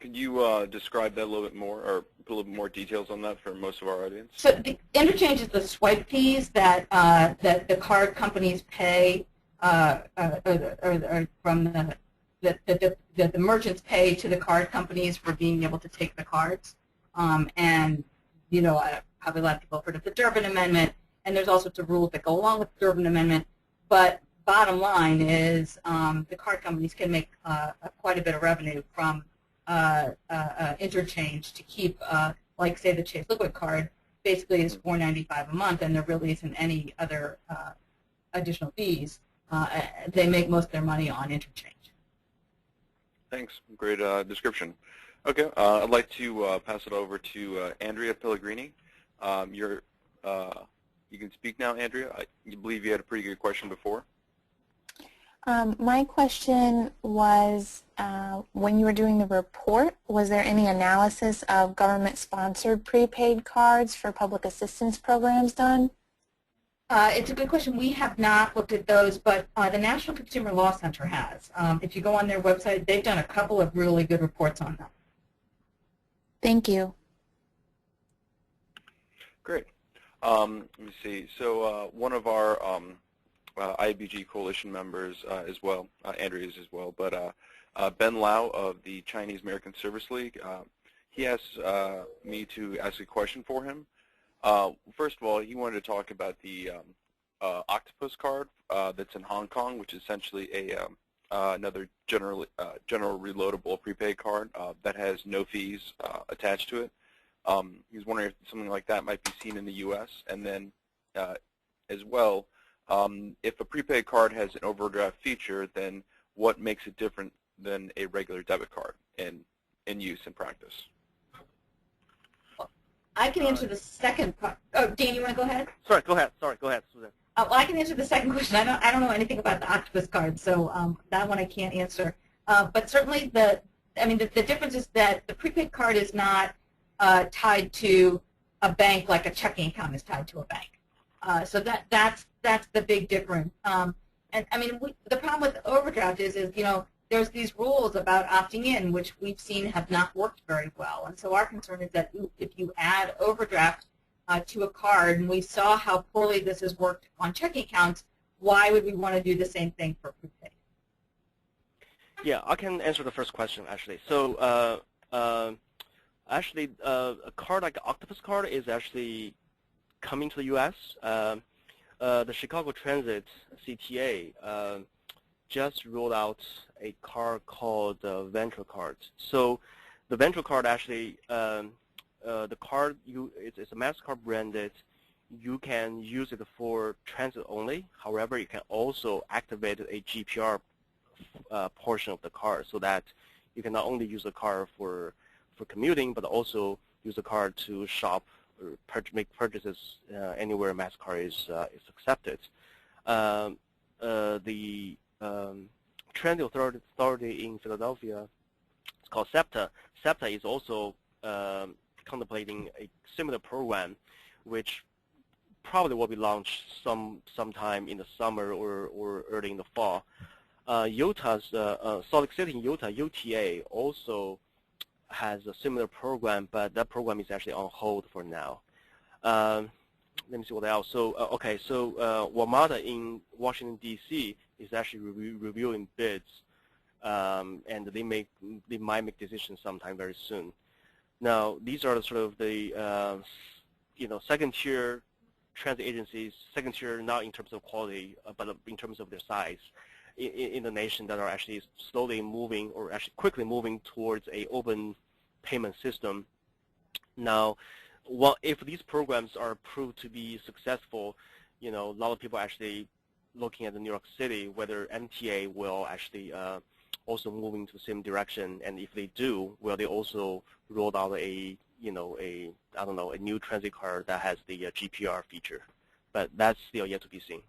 Could you describe that a little bit more, or put a little bit more details on that for most of our audience? So the interchange is the swipe fees that the card companies pay, or from the merchants pay to the card companies for being able to take the cards. And you know, probably a lot of people have heard of the Durbin Amendment, and there's all sorts of rules that go along with the Durbin Amendment. But bottom line is the card companies can make quite a bit of revenue from interchange to keep, like say the Chase Liquid card basically is $4.95 a month, and there really isn't any other additional fees. They make most of their money on interchange. Thanks. Great description. Okay, I'd like to pass it over to Andrea Pellegrini. You can speak now, Andrea. I believe you had a pretty good question before. My question was, when you were doing the report, was there any analysis of government-sponsored prepaid cards for public assistance programs done? It's a good question. We have not looked at those, but the National Consumer Law Center has. If you go on their website, they've done a couple of really good reports on them. Thank you. Great. Let me see. So one of our IBG coalition members as well, Andrea is as well, but Ben Lau of the Chinese American Service League, he asked me to ask a question for him. First of all, he wanted to talk about the Octopus card that's in Hong Kong, which is essentially another general reloadable prepaid card that has no fees attached to it. He was wondering if something like that might be seen in the U.S. And then as well, if a prepaid card has an overdraft feature, then what makes it different than a regular debit card in use in practice? I can answer the second part. Oh, Dan, you want to go ahead? Sorry, go ahead. Sorry, go ahead, Susan. Well, I can answer the second question. I don't know anything about the Octopus card, so that one I can't answer. But certainly the difference is that the prepaid card is not tied to a bank like a checking account is tied to a bank. So that's the big difference. And I mean, the problem with overdraft is there's these rules about opting in, which we've seen have not worked very well. And so our concern is that if you add overdraft to a card, and we saw how poorly this has worked on checking accounts, why would we want to do the same thing for prepaid? Yeah, I can answer the first question, actually. So actually, a card like Octopus card is actually coming to the U.S. The Chicago Transit CTA just rolled out a card called Venture Card. So the Venture Card actually, the card, it's a MasterCard branded. You can use it for transit only. However, you can also activate a GPR portion of the card so that you can not only use the card for commuting, but also use the card to shop or make purchases anywhere MasterCard is accepted. The Transit Authority in Philadelphia, it's called SEPTA. SEPTA is also contemplating a similar program, which probably will be launched sometime in the summer or early in the fall. Utah's Salt Lake City in Utah, UTA, also has a similar program, but that program is actually on hold for now. Let me see what else. So okay, so WMATA in Washington D.C. is actually reviewing bids, and they might make decisions sometime very soon. Now, these are sort of the second-tier transit agencies, second-tier not in terms of quality, but in terms of their size, in the nation that are actually slowly moving or actually quickly moving towards a open payment system. Now, if these programs are proved to be successful, a lot of people are actually looking at the New York City, whether MTA will actually also move into the same direction, and if they do, will they also roll out a new transit card that has the GPR feature? But that's still yet to be seen.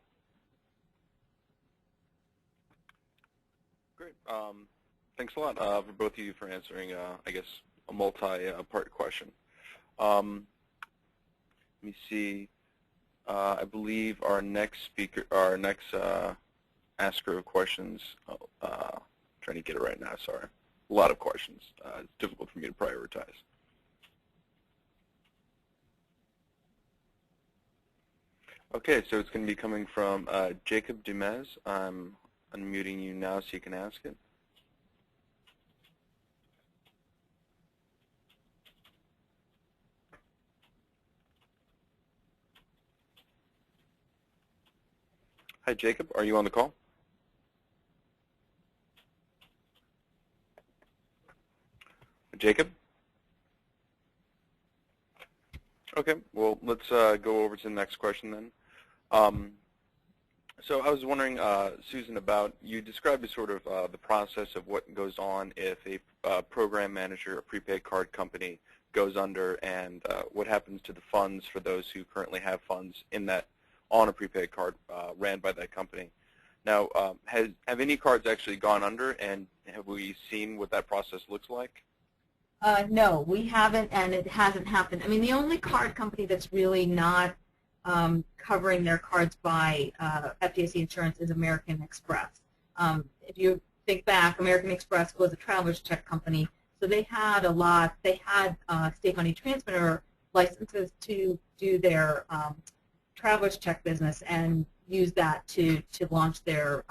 Great. Thanks a lot for both of you for answering, I guess, a multi-part question. Let me see. I believe our next asker of questions, trying to get it right now, sorry. A lot of questions. It's difficult for me to prioritize. Okay, so it's going to be coming from Jacob Dumez. I'm unmuting you now so you can ask it. Hi, Jacob. Are you on the call? Jacob? Okay, well, let's go over to the next question then. So I was wondering, Susan, about, you described sort of the process of what goes on if a program manager, a prepaid card company, goes under, and what happens to the funds for those who currently have funds on a prepaid card ran by that company. Now, have any cards actually gone under, and have we seen what that process looks like? No, we haven't, and it hasn't happened. I mean, the only card company that's really not covering their cards by FDIC insurance is American Express. If you think back, American Express was a traveler's check company, so they had state money transmitter licenses to do their traveler's check business and use that to launch their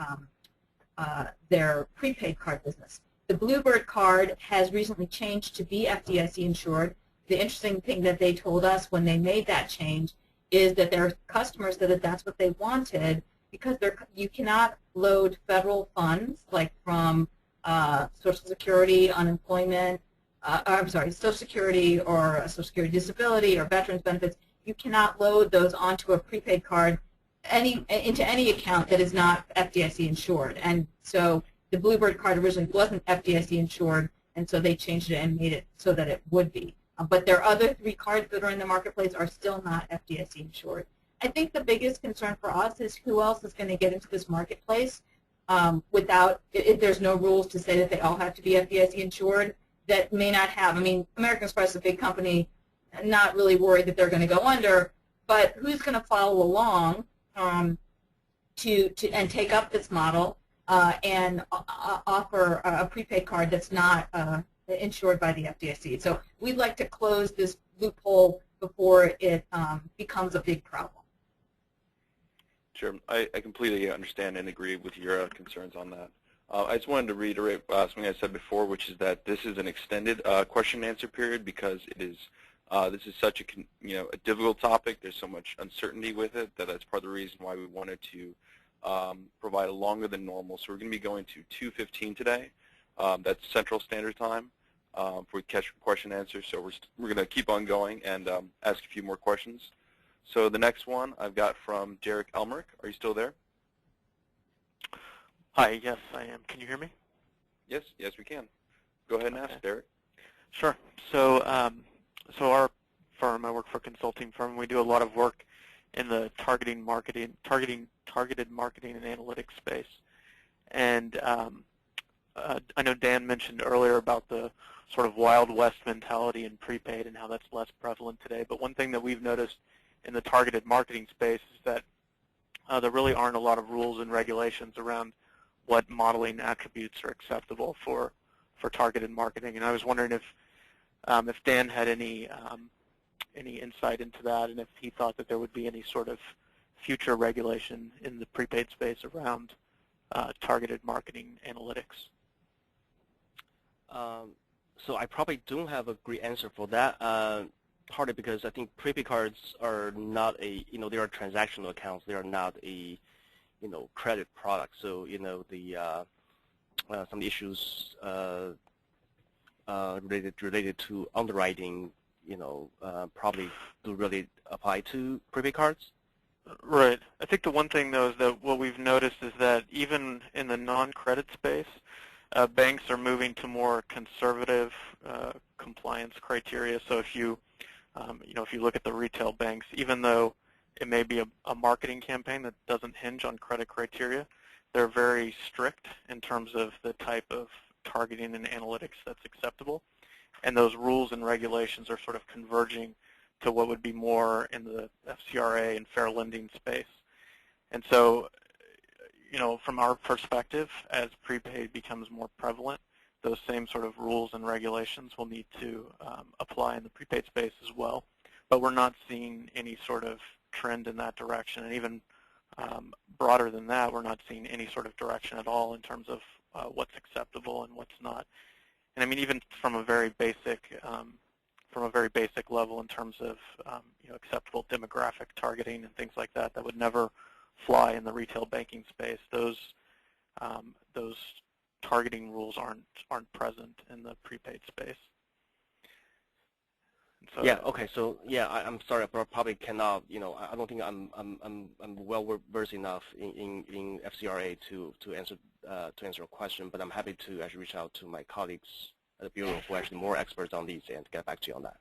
prepaid card business. The Bluebird card has recently changed to be FDIC insured. The interesting thing that they told us when they made that change is that their customers said that that's what they wanted because you cannot load federal funds like from Social Security, unemployment, Social Security or Social Security disability or veterans benefits. You cannot load those onto a prepaid card into any account that is not FDIC insured. And so the Bluebird card originally wasn't FDIC insured, and so they changed it and made it so that it would be. But their other 3 cards that are in the marketplace are still not FDIC insured. I think the biggest concern for us is who else is going to get into this marketplace if there's no rules to say that they all have to be FDIC insured, that may not have. I mean, American Express is a big company, not really worried that they're going to go under, but who's going to follow along and take up this model and offer a prepaid card that's not insured by the FDIC. So we'd like to close this loophole before it becomes a big problem. Sure. I completely understand and agree with your concerns on that. I just wanted to reiterate something I said before, which is that this is an extended question and answer period because it is this is such a difficult topic. There's so much uncertainty with it that's part of the reason why we wanted to provide a longer than normal. So we're going to be going to 2:15 today. That's Central Standard Time for question and answer. So we're going to keep on going and ask a few more questions. So the next one I've got from Derek Elmerick. Are you still there? Hi, yes, I am. Can you hear me? Yes, we can. Go ahead and ask, Derek. Sure. So, our firm, I work for a consulting firm. We do a lot of work in the targeted marketing and analytics space. And I know Dan mentioned earlier about the sort of Wild West mentality in prepaid and how that's less prevalent today. But one thing that we've noticed in the targeted marketing space is that there really aren't a lot of rules and regulations around what modeling attributes are acceptable for targeted marketing. And I was wondering if Dan had any insight into that, and if he thought that there would be any sort of future regulation in the prepaid space around targeted marketing analytics. So I probably don't have a great answer for that. Partly because I think prepaid cards are not they are transactional accounts. They are not a credit product. So some issues related to underwriting probably do really apply to prepaid cards. Right. I think the one thing though is that what we've noticed is that even in the non-credit space, banks are moving to more conservative compliance criteria. So if you look at the retail banks, even though it may be a marketing campaign that doesn't hinge on credit criteria, they're very strict in terms of the type of targeting and analytics that's acceptable. And those rules and regulations are sort of converging to what would be more in the FCRA and fair lending space. And so, from our perspective, as prepaid becomes more prevalent, those same sort of rules and regulations will need to apply in the prepaid space as well. But we're not seeing any sort of trend in that direction. And even broader than that, we're not seeing any sort of direction at all in terms of what's acceptable and what's not. And I mean, even from a very basic level in terms of acceptable demographic targeting and things like that, that would never fly in the retail banking space. Those targeting rules aren't present in the prepaid space. So, yeah. Okay. So yeah, I'm sorry, but I probably cannot. I don't think I'm well versed enough in FCRA to answer your question. But I'm happy to actually reach out to my colleagues at the bureau who are actually more experts on these and get back to you on that.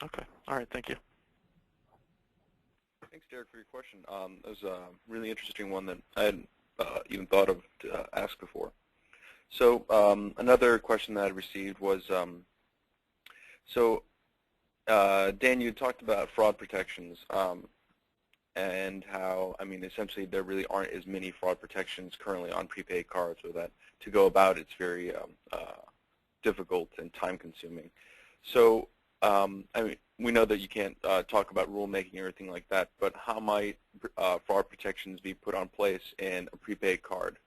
Okay. All right. Thank you. Thanks, Derek, for your question. That was a really interesting one that I hadn't even thought of to ask before. So another question that I received was, Dan, you talked about fraud protections. and how, I mean, essentially there really aren't as many fraud protections currently on prepaid cards, or that to go about it's very difficult and time-consuming. So, I mean, we know that you can't talk about rulemaking or anything like that, but how might fraud protections be put on place in a prepaid card?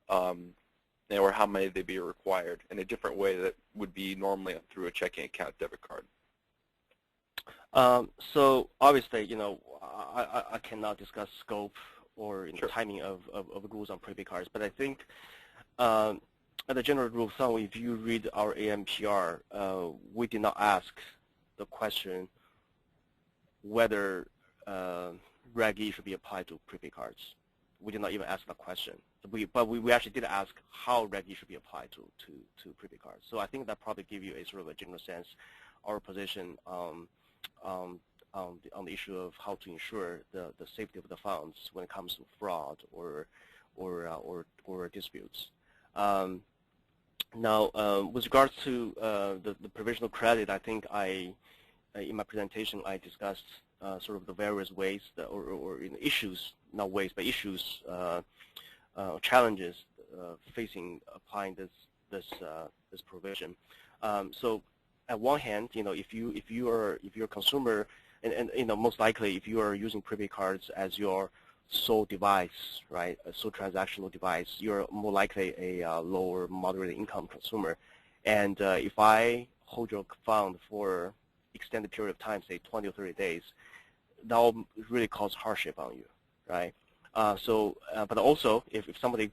Or how may they be required in a different way that would be normally through a checking account debit card? So obviously, I cannot discuss scope or Sure. timing of rules on prepaid cards, but I think as a general rule of thumb, if you read our AMPR, we did not ask the question whether Reg E should be applied to prepaid cards. We did not even ask that question. But we actually did ask how Reg E should be applied to prepaid cards. So I think that probably give you a sort of a general sense our position on the issue of how to ensure the safety of the funds when it comes to fraud or disputes. Now, with regards to the provisional credit, I think in my presentation I discussed sort of the various ways that, or issues, not ways, but issues, challenges facing applying this provision. So, at one hand, if you're a consumer, and most likely if you are using prepaid cards as your sole device, right, a sole transactional device, you're more likely a lower moderate income consumer. And if I hold your fund for extended period of time, say 20 or 30 days, that will really cause hardship on you, right? But also, if somebody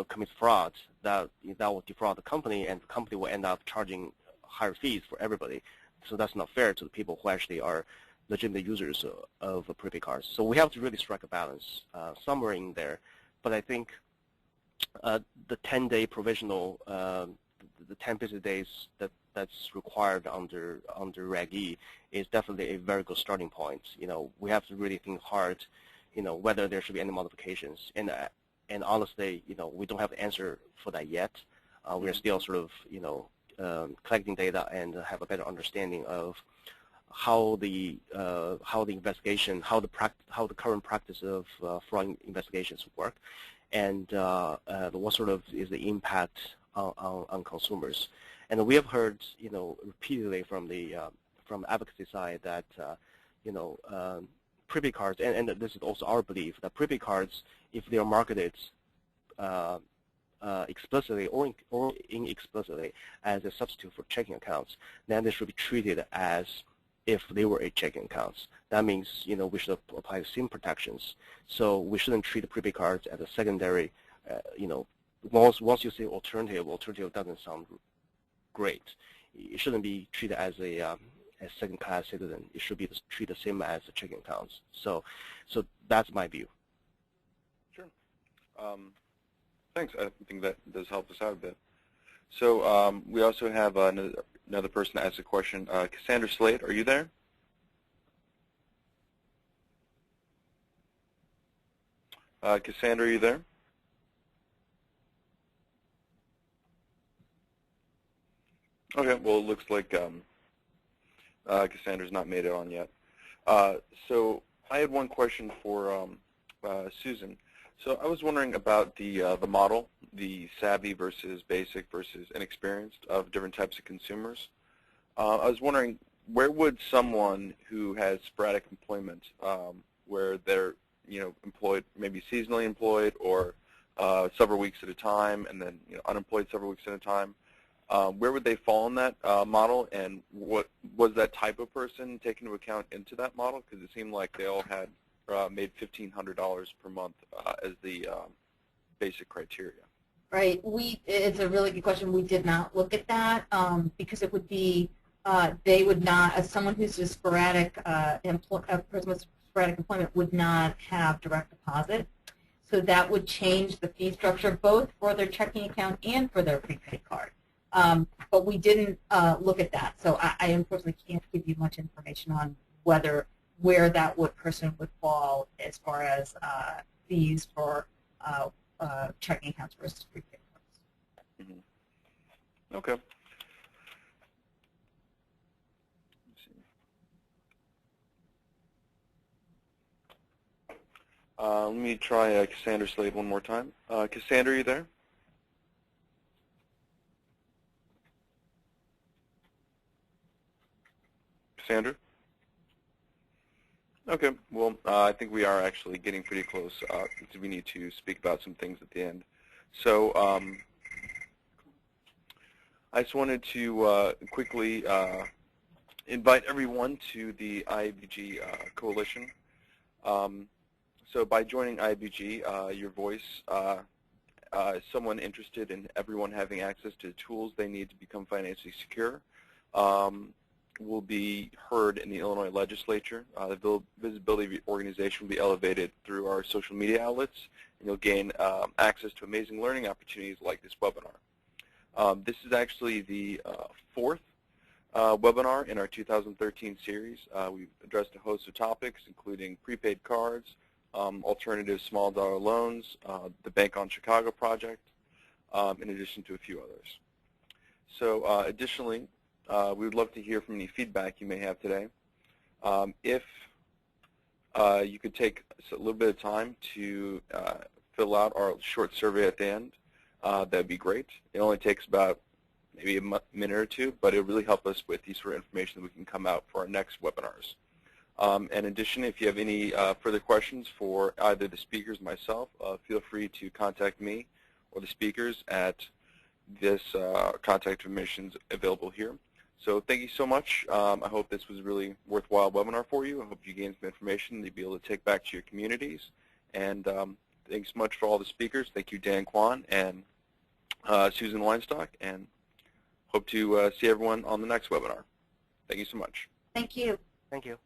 commits fraud, that will defraud the company, and the company will end up charging higher fees for everybody. So that's not fair to the people who actually are legitimate users of prepaid cards. So we have to really strike a balance somewhere in there. But I think the 10-day provisional, the 10 business days that's required under Reg E is definitely a very good starting point. We have to really think hard, whether there should be any modifications. And honestly, we don't have the answer for that yet. We are still sort of collecting data and have a better understanding of how the investigation, how the current practice of fraud investigations work, and what sort of is the impact on consumers. And we have heard, repeatedly from the advocacy side that prepaid cards, and this is also our belief, that prepaid cards, if they are marketed explicitly or inexplicitly as a substitute for checking accounts, then they should be treated as if they were a checking accounts. That means, we should apply the same protections. So we shouldn't treat the prepaid cards as a secondary, once you say alternative doesn't sound great. It shouldn't be treated as a second-class citizen. It should be treated the same as the checking accounts. So that's my view. Sure. Thanks. I think that does help us out a bit. So we also have another person to ask a question. Cassandra Slade, are you there? Cassandra, are you there? Okay, well, it looks like Cassandra's not made it on yet. So I had one question for Susan. So I was wondering about the model, the savvy versus basic versus inexperienced of different types of consumers. I was wondering, where would someone who has sporadic employment, where they're employed, maybe seasonally employed, or several weeks at a time, and then unemployed several weeks at a time, where would they fall in that model, and what was that type of person taken into account into that model? Because it seemed like they all had made $1,500 per month as the basic criteria. Right. It's a really good question. We did not look at that because it would be they would not, as someone who's a sporadic a person with sporadic employment would not have direct deposit. So that would change the fee structure both for their checking account and for their prepaid card. But we didn't look at that. So I unfortunately can't give you much information on where that person would fall as far as fees for checking accounts versus prepaid cards. Mm-hmm. Okay. let me try Cassandra Slade one more time. Cassandra, are you there? Cassandra? Okay, well, I think we are actually getting pretty close. We need to speak about some things at the end. So I just wanted to quickly invite everyone to the IABG Coalition. So by joining IABG, your voice, someone interested in everyone having access to the tools they need to become financially secure, will be heard in the Illinois legislature. The visibility of your organization will be elevated through our social media outlets, and you'll gain access to amazing learning opportunities like this webinar. This is actually the fourth webinar in our 2013 series. We've addressed a host of topics, including prepaid cards, alternative small dollar loans, the Bank on Chicago project, in addition to a few others. So additionally, we would love to hear from any feedback you may have today. If you could take a little bit of time to fill out our short survey at the end, that would be great. It only takes about maybe a minute or two, but it will really help us with the sort of information that we can come out for our next webinars. In addition, if you have any further questions for either the speakers or myself, feel free to contact me or the speakers at this contact information is available here. So thank you so much. I hope this was a really worthwhile webinar for you. I hope you gained some information that you'll be able to take back to your communities. And thanks so much for all the speakers. Thank you, Dan Kwan and Susan Weinstock, and hope to see everyone on the next webinar. Thank you so much. Thank you. Thank you.